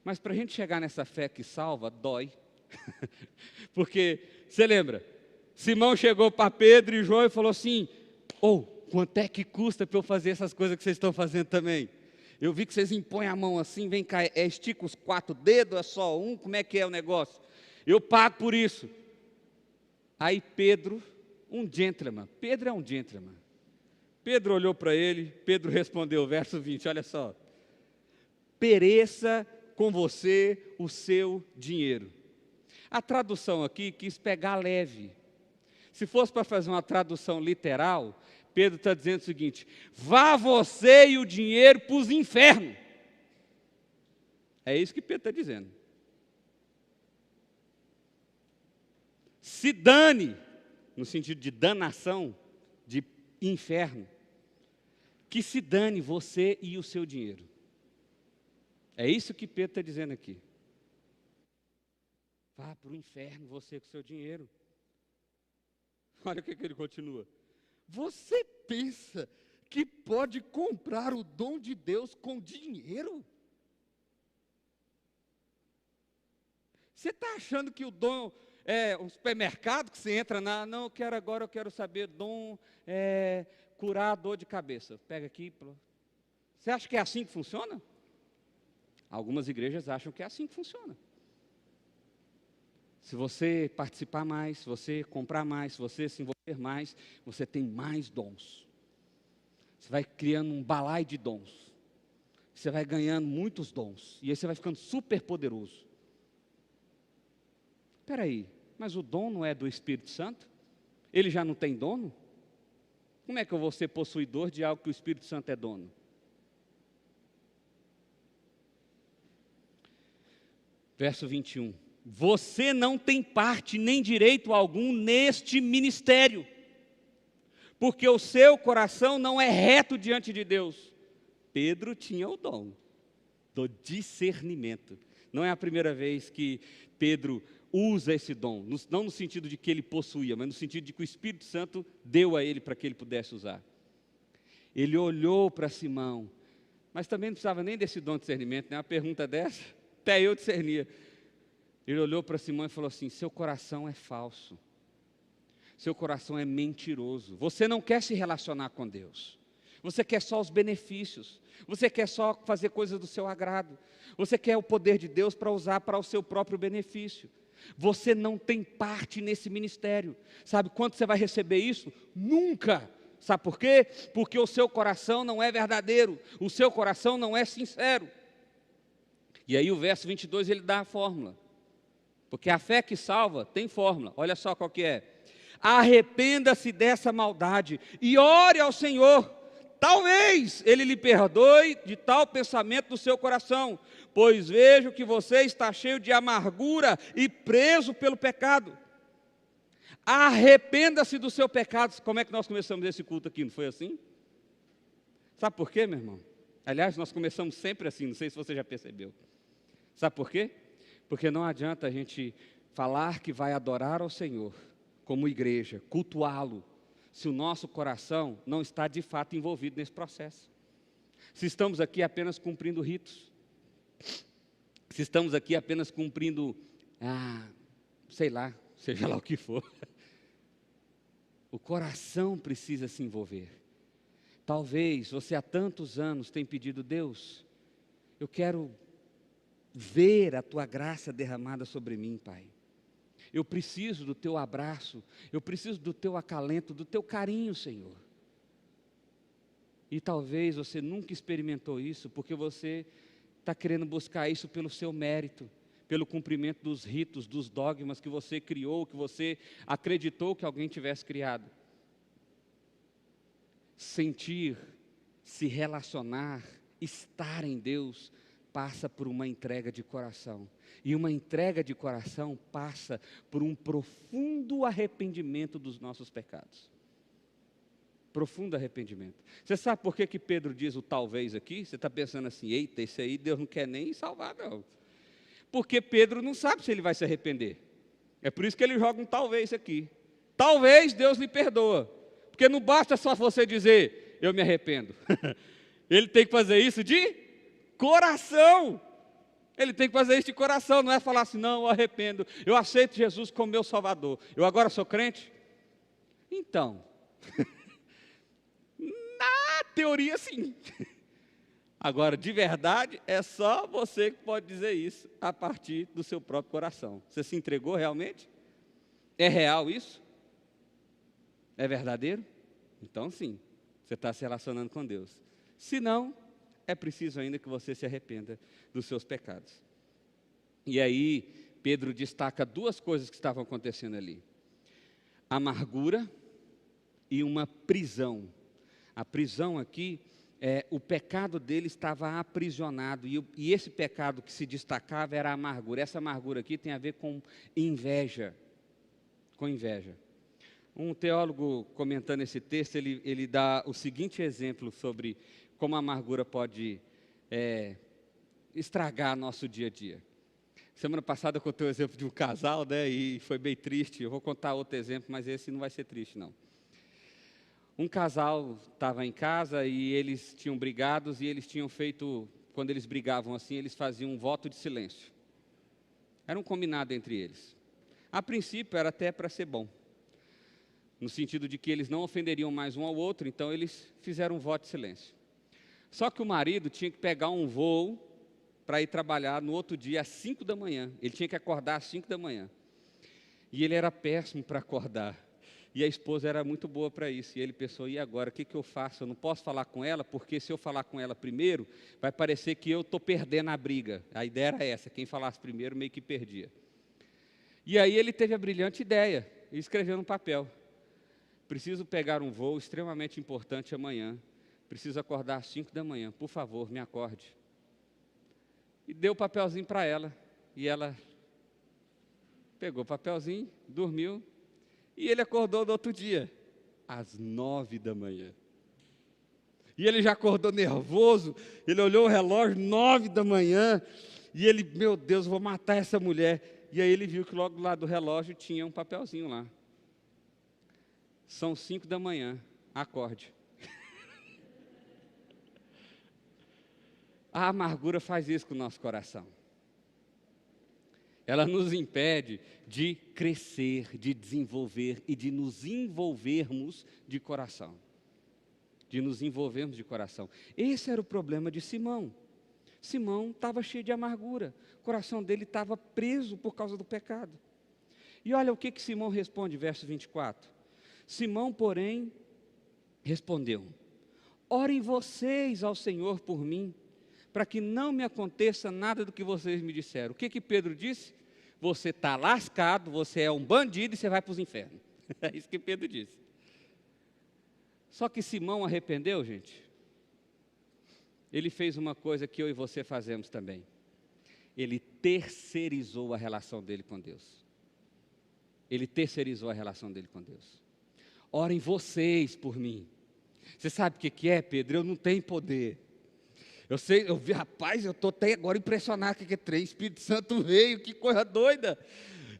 Mas para a gente chegar nessa fé que salva, dói. Porque, você lembra? Simão chegou para Pedro e João e falou assim: quanto é que custa para eu fazer essas coisas que vocês estão fazendo também? Eu vi que vocês impõem a mão assim, vem cá, estica os 4 dedos, é só um, como é que é o negócio? Eu pago por isso. Aí Pedro, um gentleman, Pedro é um gentleman. Pedro olhou para ele, Pedro respondeu, verso 20, olha só: pereça com você o seu dinheiro. A tradução aqui quis pegar leve. Se fosse para fazer uma tradução literal, Pedro está dizendo o seguinte: vá você e o dinheiro para os infernos. É isso que Pedro está dizendo. Se dane, no sentido de danação, de inferno, que se dane você e o seu dinheiro. É isso que Pedro está dizendo aqui. Vá para o inferno você com o seu dinheiro. Olha o que ele continua. Você pensa que pode comprar o dom de Deus com dinheiro? Você está achando que o dom é um supermercado que você entra não, eu quero saber, dom é curar a dor de cabeça. Pega aqui. Você acha que é assim que funciona? Algumas igrejas acham que é assim que funciona. Se você participar mais, se você comprar mais, se você se envolver mais, você tem mais dons. Você vai criando um balaio de dons. Você vai ganhando muitos dons. E aí você vai ficando super poderoso. Espera aí, mas o dom não é do Espírito Santo? Ele já não tem dono? Como é que eu vou ser possuidor de algo que o Espírito Santo é dono? Verso 21. Você não tem parte nem direito algum neste ministério, porque o seu coração não é reto diante de Deus. Pedro tinha o dom do discernimento. Não é a primeira vez que Pedro usa esse dom, não no sentido de que ele possuía, mas no sentido de que o Espírito Santo deu a ele para que ele pudesse usar. Ele olhou para Simão, mas também não precisava nem desse dom de discernimento, né? Uma pergunta dessa, até eu discernia. Ele olhou para Simão e falou assim: seu coração é falso, seu coração é mentiroso, você não quer se relacionar com Deus, você quer só os benefícios, você quer só fazer coisas do seu agrado, você quer o poder de Deus para usar para o seu próprio benefício, você não tem parte nesse ministério. Sabe quando você vai receber isso? Nunca. Sabe por quê? Porque o seu coração não é verdadeiro, o seu coração não é sincero. E aí o verso 22 ele dá a fórmula. Porque a fé que salva tem fórmula, olha só qual que é: arrependa-se dessa maldade e ore ao Senhor, talvez Ele lhe perdoe de tal pensamento do seu coração, pois vejo que você está cheio de amargura e preso pelo pecado. Arrependa-se do seu pecado. Como é que nós começamos esse culto aqui, não foi assim? Sabe por quê, meu irmão? Aliás, nós começamos sempre assim, não sei se você já percebeu. Sabe por quê? Porque não adianta a gente falar que vai adorar ao Senhor como igreja, cultuá-lo, se o nosso coração não está de fato envolvido nesse processo. Se estamos aqui apenas cumprindo ritos, se estamos aqui apenas cumprindo, sei lá, seja lá o que for. O coração precisa se envolver. Talvez você há tantos anos tenha pedido: Deus, Eu quero ver a tua graça derramada sobre mim, Pai. Eu preciso do teu abraço, eu preciso do teu acalento, do teu carinho, Senhor. E talvez você nunca experimentou isso, porque você está querendo buscar isso pelo seu mérito, pelo cumprimento dos ritos, dos dogmas que você criou, que você acreditou que alguém tivesse criado. Sentir, se relacionar, estar em Deus, passa por uma entrega de coração. E uma entrega de coração passa por um profundo arrependimento dos nossos pecados. Profundo arrependimento. Você sabe por que Pedro diz o talvez aqui? Você está pensando assim, eita, esse aí Deus não quer nem salvar, não. Porque Pedro não sabe se ele vai se arrepender. É por isso que ele joga um talvez aqui. Talvez Deus lhe perdoa. Porque não basta só você dizer, eu me arrependo. Ele tem que fazer isso de coração. Ele tem que fazer isso de coração, não é falar assim, não, eu arrependo, eu aceito Jesus como meu Salvador. Eu agora sou crente? Então, na teoria sim. Agora, de verdade, é só você que pode dizer isso a partir do seu próprio coração. Você se entregou realmente? É real isso? É verdadeiro? Então sim, você está se relacionando com Deus. Se não, é preciso ainda que você se arrependa dos seus pecados. E aí, Pedro destaca duas coisas que estavam acontecendo ali. Amargura e uma prisão. A prisão aqui, o pecado dele estava aprisionado. E esse pecado que se destacava era a amargura. Essa amargura aqui tem a ver com inveja. Com inveja. Um teólogo comentando esse texto, ele dá o seguinte exemplo sobre como a amargura pode estragar nosso dia a dia. Semana passada eu contei o exemplo de um casal, né, e foi bem triste. Eu vou contar outro exemplo, mas esse não vai ser triste, não. Um casal estava em casa e eles tinham brigado e eles tinham feito, quando eles brigavam assim, eles faziam um voto de silêncio. Era um combinado entre eles. A princípio era até para ser bom, no sentido de que eles não ofenderiam mais um ao outro, então eles fizeram um voto de silêncio. Só que o marido tinha que pegar um voo para ir trabalhar no outro dia às 5 da manhã. Ele tinha que acordar às 5 da manhã. E ele era péssimo para acordar. E a esposa era muito boa para isso. E ele pensou, e agora, o que eu faço? Eu não posso falar com ela, porque se eu falar com ela primeiro, vai parecer que eu estou perdendo a briga. A ideia era essa, quem falasse primeiro meio que perdia. E aí ele teve a brilhante ideia, e escreveu no papel. Preciso pegar um voo extremamente importante amanhã. Preciso acordar às 5 da manhã. Por favor, me acorde. E deu o papelzinho para ela. E ela pegou o papelzinho, dormiu. E ele acordou no outro dia, às 9 da manhã. E ele já acordou nervoso. Ele olhou o relógio, 9 da manhã. E ele, meu Deus, vou matar essa mulher. E aí ele viu que logo do lado do relógio tinha um papelzinho lá. São 5 da manhã, acorde. A amargura faz isso com o nosso coração. Ela nos impede de crescer, de desenvolver e de nos envolvermos de coração. De nos envolvermos de coração. Esse era o problema de Simão. Simão estava cheio de amargura. O coração dele estava preso por causa do pecado. E olha o que Simão responde, verso 24. Simão, porém, respondeu: orem vocês ao Senhor por mim, para que não me aconteça nada do que vocês me disseram. O que Pedro disse? Você está lascado, você é um bandido e você vai para os infernos. É isso que Pedro disse. Só que Simão arrependeu, gente. Ele fez uma coisa que eu e você fazemos também. Ele terceirizou a relação dele com Deus. Ele terceirizou a relação dele com Deus. Orem vocês por mim. Você sabe o que é, Pedro? Eu não tenho poder. Eu sei, eu vi, rapaz, eu estou até agora impressionado que é trem, Espírito Santo veio, que coisa doida.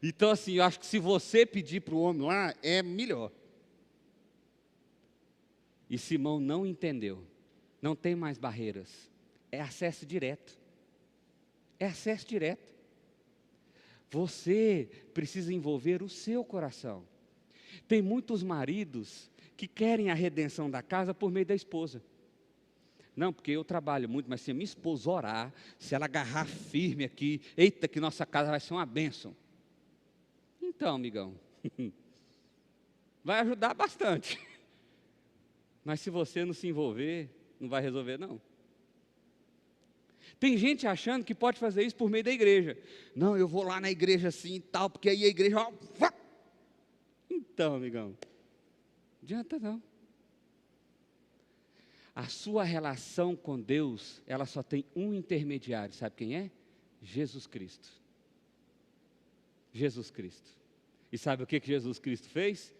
Então assim, eu acho que se você pedir para o homem lá, é melhor. E Simão não entendeu, não tem mais barreiras, é acesso direto. É acesso direto. Você precisa envolver o seu coração. Tem muitos maridos que querem a redenção da casa por meio da esposa. Não, porque eu trabalho muito, mas se a minha esposa orar, se ela agarrar firme aqui, eita, que nossa casa vai ser uma bênção. Então, amigão, vai ajudar bastante. Mas se você não se envolver, não vai resolver, não. Tem gente achando que pode fazer isso por meio da igreja. Não, eu vou lá na igreja assim e tal, porque aí a igreja... Então, amigão, não adianta não. A sua relação com Deus, ela só tem um intermediário, sabe quem é? Jesus Cristo. Jesus Cristo. E sabe o que Jesus Cristo fez?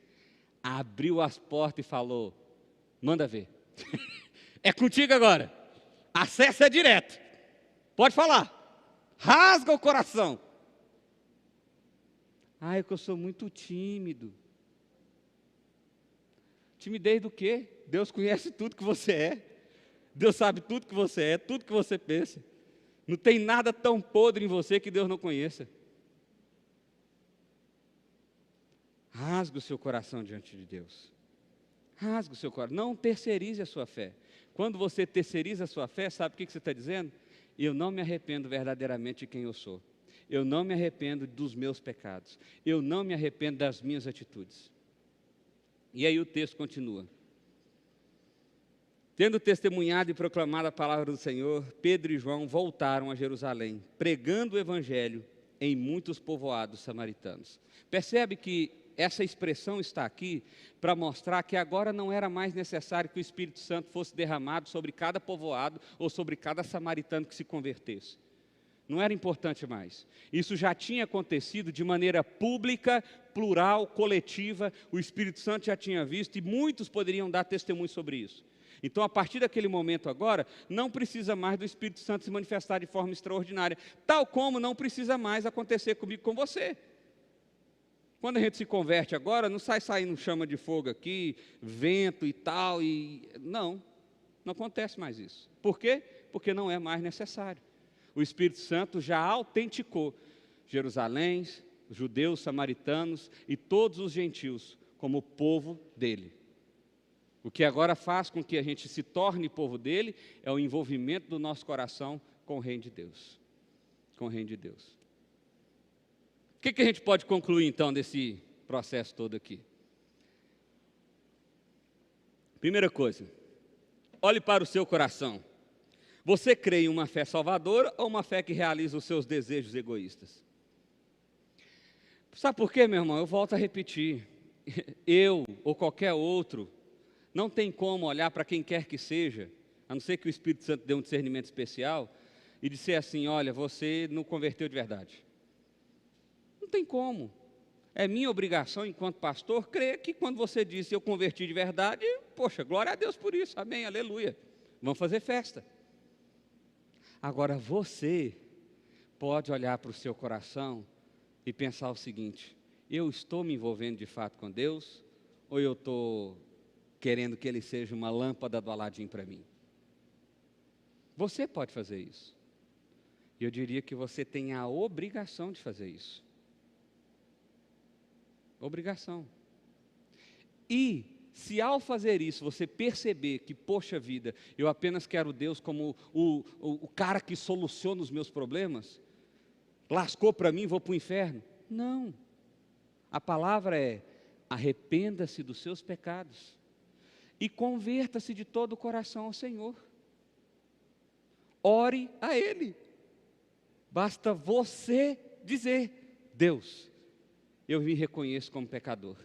Abriu as portas e falou, manda ver. É contigo agora. Acesso é direto. Pode falar. Rasga o coração. Ah, é que eu sou muito tímido. Timidez do quê? Deus conhece tudo que você é. Deus sabe tudo que você é, tudo que você pensa. Não tem nada tão podre em você que Deus não conheça. Rasgue o seu coração diante de Deus. Rasgue o seu coração. Não terceirize a sua fé. Quando você terceiriza a sua fé, sabe o que você está dizendo? Eu não me arrependo verdadeiramente de quem eu sou. Eu não me arrependo dos meus pecados. Eu não me arrependo das minhas atitudes. E aí o texto continua. Tendo testemunhado e proclamado a palavra do Senhor, Pedro e João voltaram a Jerusalém, pregando o evangelho em muitos povoados samaritanos. Percebe que essa expressão está aqui para mostrar que agora não era mais necessário que o Espírito Santo fosse derramado sobre cada povoado ou sobre cada samaritano que se convertesse. Não era importante mais. Isso já tinha acontecido de maneira pública, plural, coletiva. O Espírito Santo já tinha visto e muitos poderiam dar testemunho sobre isso. Então, a partir daquele momento agora, não precisa mais do Espírito Santo se manifestar de forma extraordinária, tal como não precisa mais acontecer comigo, com você. Quando a gente se converte agora, não sai saindo chama de fogo aqui, vento e tal, não acontece mais isso. Por quê? Porque não é mais necessário. O Espírito Santo já autenticou Jerusalém, judeus, samaritanos e todos os gentios como povo dele. O que agora faz com que a gente se torne povo dele é o envolvimento do nosso coração com o reino de Deus. Com o reino de Deus. O que a gente pode concluir então desse processo todo aqui? Primeira coisa, olhe para o seu coração. Você crê em uma fé salvadora ou uma fé que realiza os seus desejos egoístas? Sabe por quê, meu irmão? Eu volto a repetir. Eu ou qualquer outro não tem como olhar para quem quer que seja, a não ser que o Espírito Santo dê um discernimento especial, e dizer assim, olha, você não converteu de verdade. Não tem como. É minha obrigação, enquanto pastor, crer que quando você disse eu converti de verdade, poxa, glória a Deus por isso, amém, aleluia. Vamos fazer festa. Agora você pode olhar para o seu coração e pensar o seguinte, eu estou me envolvendo de fato com Deus, ou eu estou querendo que Ele seja uma lâmpada do Aladim para mim? Você pode fazer isso. E eu diria que você tem a obrigação de fazer isso. Obrigação. E, se ao fazer isso, você perceber que, poxa vida, eu apenas quero Deus como o cara que soluciona os meus problemas, lascou para mim, vou para o inferno. Não. A palavra é, arrependa-se dos seus pecados e converta-se de todo o coração ao Senhor. Ore a Ele. Basta você dizer, Deus, eu me reconheço como pecador.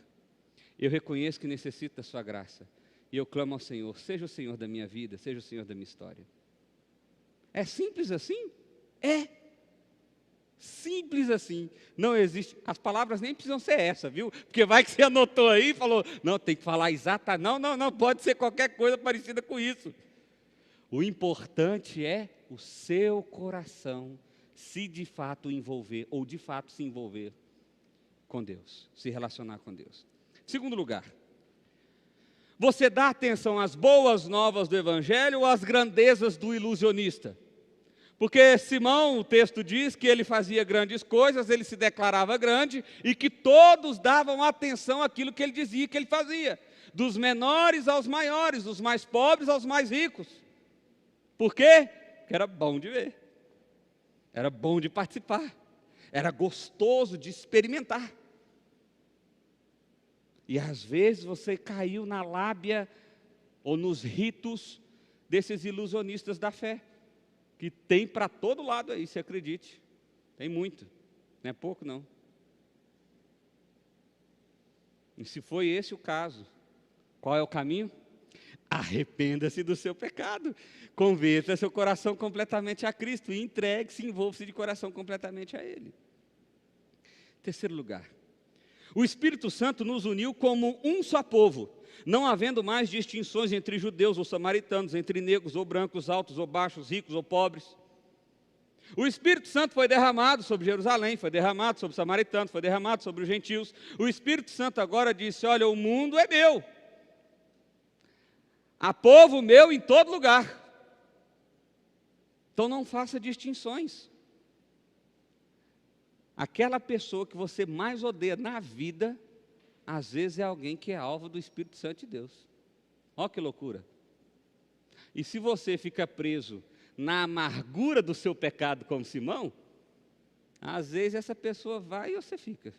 Eu reconheço que necessito da sua graça. E eu clamo ao Senhor, seja o Senhor da minha vida, seja o Senhor da minha história. É simples assim? É. Simples assim. Não existe. As palavras nem precisam ser essa, viu? Porque vai que você anotou aí e falou, não, tem que falar exata. Não, pode ser qualquer coisa parecida com isso. O importante é o seu coração se de fato envolver, ou de fato se envolver com Deus, se relacionar com Deus. Segundo lugar, você dá atenção às boas novas do Evangelho ou às grandezas do ilusionista? Porque Simão, o texto diz que ele fazia grandes coisas, ele se declarava grande e que todos davam atenção àquilo que ele dizia que ele fazia, dos menores aos maiores, dos mais pobres aos mais ricos. Por quê? Porque era bom de ver, era bom de participar, era gostoso de experimentar. E às vezes você caiu na lábia ou nos ritos desses ilusionistas da fé, que tem para todo lado aí, se acredite, tem muito, não é pouco não. E se foi esse o caso, qual é o caminho? Arrependa-se do seu pecado, converta seu coração completamente a Cristo e entregue-se, envolva-se de coração completamente a Ele. Terceiro lugar, o Espírito Santo nos uniu como um só povo, não havendo mais distinções entre judeus ou samaritanos, entre negros ou brancos, altos ou baixos, ricos ou pobres. O Espírito Santo foi derramado sobre Jerusalém, foi derramado sobre os samaritanos, foi derramado sobre os gentios. O Espírito Santo agora disse: olha, o mundo é meu, há povo meu em todo lugar, então não faça distinções. Aquela pessoa que você mais odeia na vida, às vezes é alguém que é alvo do Espírito Santo de Deus. Olha que loucura. E se você fica preso na amargura do seu pecado como Simão, às vezes essa pessoa vai e você fica.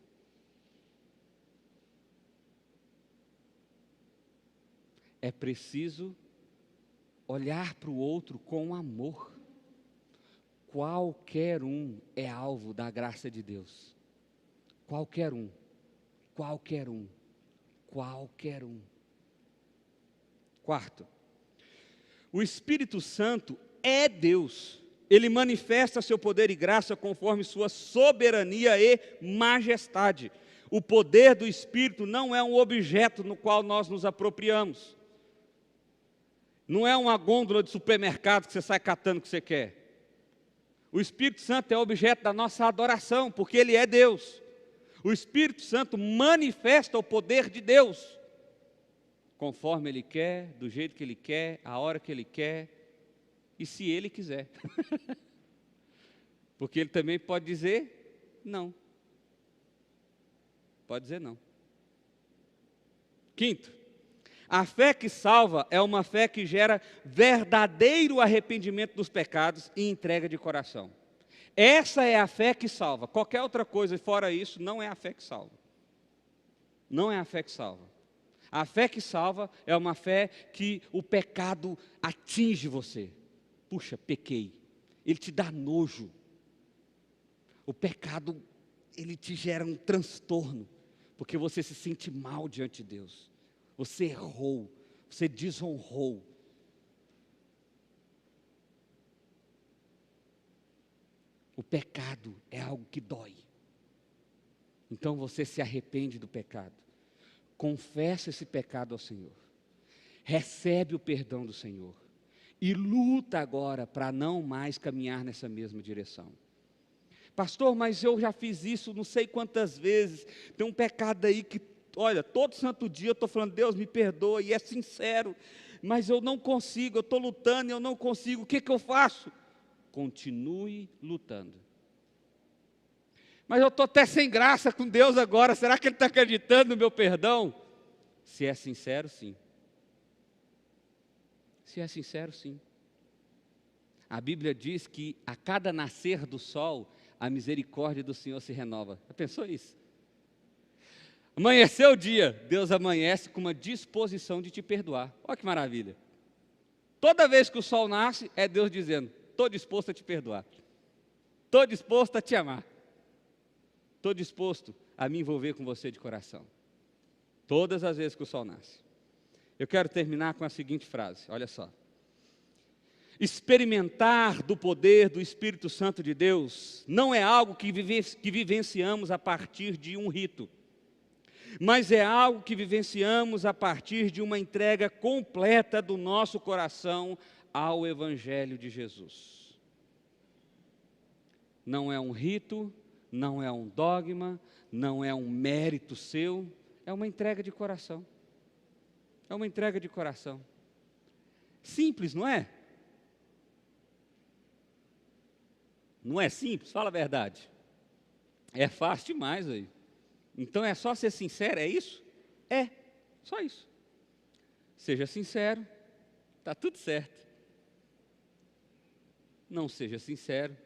É preciso olhar para o outro com amor. Qualquer um é alvo da graça de Deus. Qualquer um. Qualquer um. Qualquer um. Quarto, o Espírito Santo é Deus. Ele manifesta seu poder e graça conforme sua soberania e majestade. O poder do Espírito não é um objeto no qual nós nos apropriamos. Não é uma gôndola de supermercado que você sai catando o que você quer. O Espírito Santo é objeto da nossa adoração, porque Ele é Deus. O Espírito Santo manifesta o poder de Deus, conforme Ele quer, do jeito que Ele quer, a hora que Ele quer, e se Ele quiser. Porque Ele também pode dizer não. Pode dizer não. Quinto, a fé que salva é uma fé que gera verdadeiro arrependimento dos pecados e entrega de coração. Essa é a fé que salva. Qualquer outra coisa fora isso não é a fé que salva. Não é a fé que salva. A fé que salva é uma fé que o pecado atinge você. Puxa, pequei. Ele te dá nojo. O pecado, ele te gera um transtorno, porque você se sente mal diante de Deus. Você errou, você desonrou. O pecado é algo que dói. Então você se arrepende do pecado. Confessa esse pecado ao Senhor. Recebe o perdão do Senhor. E luta agora para não mais caminhar nessa mesma direção. Pastor, mas eu já fiz isso não sei quantas vezes. Tem um pecado aí que, olha, todo santo dia eu estou falando: Deus me perdoa, e é sincero. Mas eu não consigo, eu estou lutando e eu não consigo. O que eu faço? Continue lutando. Mas eu estou até sem graça com Deus agora. Será que Ele está acreditando no meu perdão? Se é sincero, sim. Se é sincero, sim. A Bíblia diz que a cada nascer do sol, a misericórdia do Senhor se renova. Já pensou isso? Amanheceu o dia, Deus amanhece com uma disposição de te perdoar. Olha que maravilha. Toda vez que o sol nasce, é Deus dizendo: estou disposto a te perdoar. Estou disposto a te amar. Estou disposto a me envolver com você de coração. Todas as vezes que o sol nasce. Eu quero terminar com a seguinte frase, olha só. Experimentar do poder do Espírito Santo de Deus não é algo que vivenciamos a partir de um rito, mas é algo que vivenciamos a partir de uma entrega completa do nosso coração ao Evangelho de Jesus. Não é um rito, não é um dogma, não é um mérito seu, é uma entrega de coração. É uma entrega de coração. Simples, não é? Não é simples? Fala a verdade. É fácil demais aí. Então é só ser sincero, é isso? É, só isso. Seja sincero, está tudo certo. não seja sincero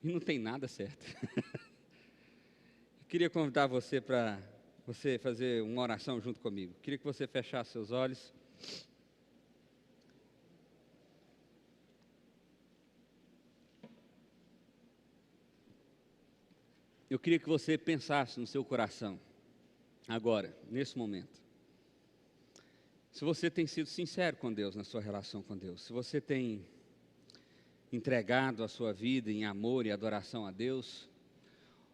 e não tem nada certo. Eu queria convidar você para você fazer uma oração junto comigo. Eu queria que você fechasse seus olhos. Eu queria que você pensasse no seu coração, agora, nesse momento. Se você tem sido sincero com Deus na sua relação com Deus, se você tem entregado a sua vida em amor e adoração a Deus,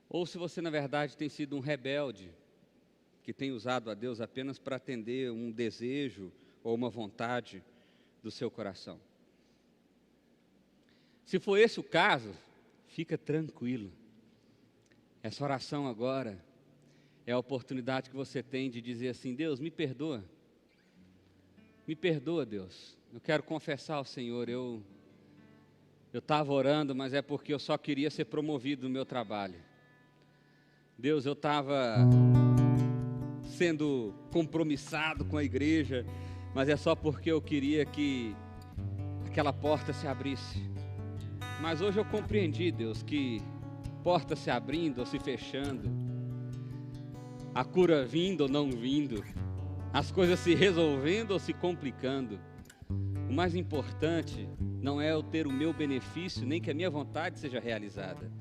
ou se você, na verdade, tem sido um rebelde, que tem usado a Deus apenas para atender um desejo ou uma vontade do seu coração. Se for esse o caso, fica tranquilo. Essa oração agora é a oportunidade que você tem de dizer assim: Deus, me perdoa. Me perdoa, Deus. Eu quero confessar ao Senhor, eu estava orando, mas é porque eu só queria ser promovido no meu trabalho. Deus, eu estava sendo compromissado com a igreja, mas é só porque eu queria que aquela porta se abrisse. Mas hoje eu compreendi, Deus, que porta se abrindo ou se fechando, a cura vindo ou não vindo, as coisas se resolvendo ou se complicando, o mais importante não é eu ter o meu benefício, nem que a minha vontade seja realizada.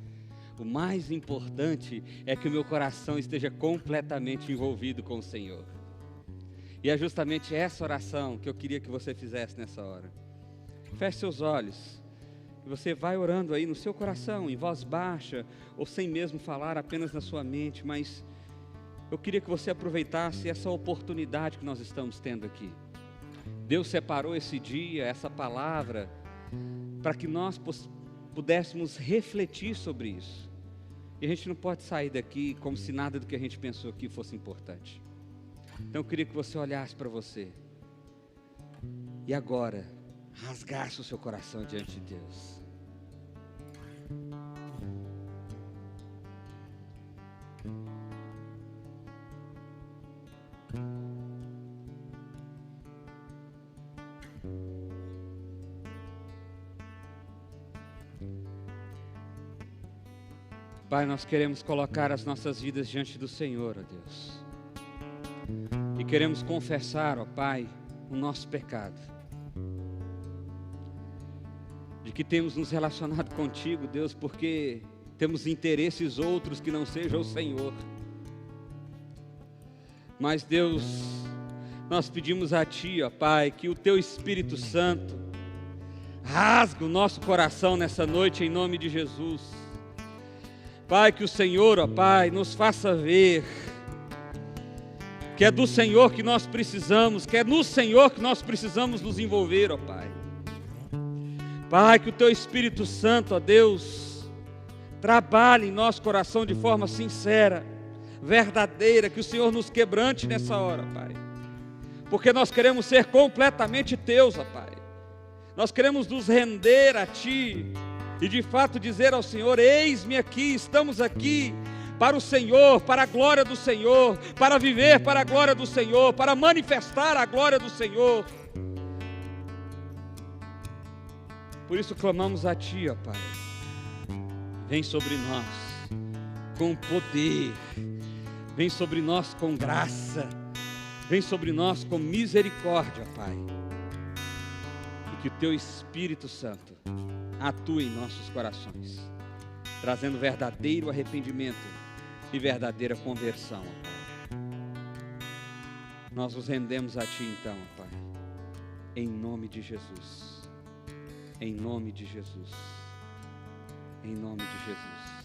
O mais importante é que o meu coração esteja completamente envolvido com o Senhor. E é justamente essa oração que eu queria que você fizesse nessa hora. Feche seus olhos. E você vai orando aí no seu coração, em voz baixa, ou sem mesmo falar, apenas na sua mente, mas eu queria que você aproveitasse essa oportunidade que nós estamos tendo aqui. Deus separou esse dia, essa palavra, para que nós pudéssemos refletir sobre isso. E a gente não pode sair daqui como se nada do que a gente pensou aqui fosse importante. Então eu queria que você olhasse para você. E agora, rasgasse o seu coração diante de Deus. Pai, nós queremos colocar as nossas vidas diante do Senhor, ó Deus. E queremos confessar, ó Pai, o nosso pecado. De que temos nos relacionado contigo, Deus, porque temos interesses outros que não sejam o Senhor. Mas, Deus, nós pedimos a Ti, ó Pai, que o Teu Espírito Santo rasgue o nosso coração nessa noite, em nome de Jesus. Pai, que o Senhor, ó Pai, nos faça ver que é do Senhor que nós precisamos, que é no Senhor que nós precisamos nos envolver, ó Pai. Pai, que o Teu Espírito Santo, ó Deus, trabalhe em nosso coração de forma sincera, verdadeira, que o Senhor nos quebrante nessa hora, Pai. Porque nós queremos ser completamente Teus, ó Pai. Nós queremos nos render a Ti e de fato dizer ao Senhor: eis-me aqui, estamos aqui para o Senhor, para a glória do Senhor, para viver para a glória do Senhor, para manifestar a glória do Senhor. Por isso clamamos a Ti, ó Pai. Vem sobre nós com poder, vem sobre nós com graça, vem sobre nós com misericórdia, Pai. E que o Teu Espírito Santo atue em nossos corações, trazendo verdadeiro arrependimento e verdadeira conversão, ó Pai. Nós nos rendemos a Ti então, ó Pai, em nome de Jesus, em nome de Jesus, em nome de Jesus.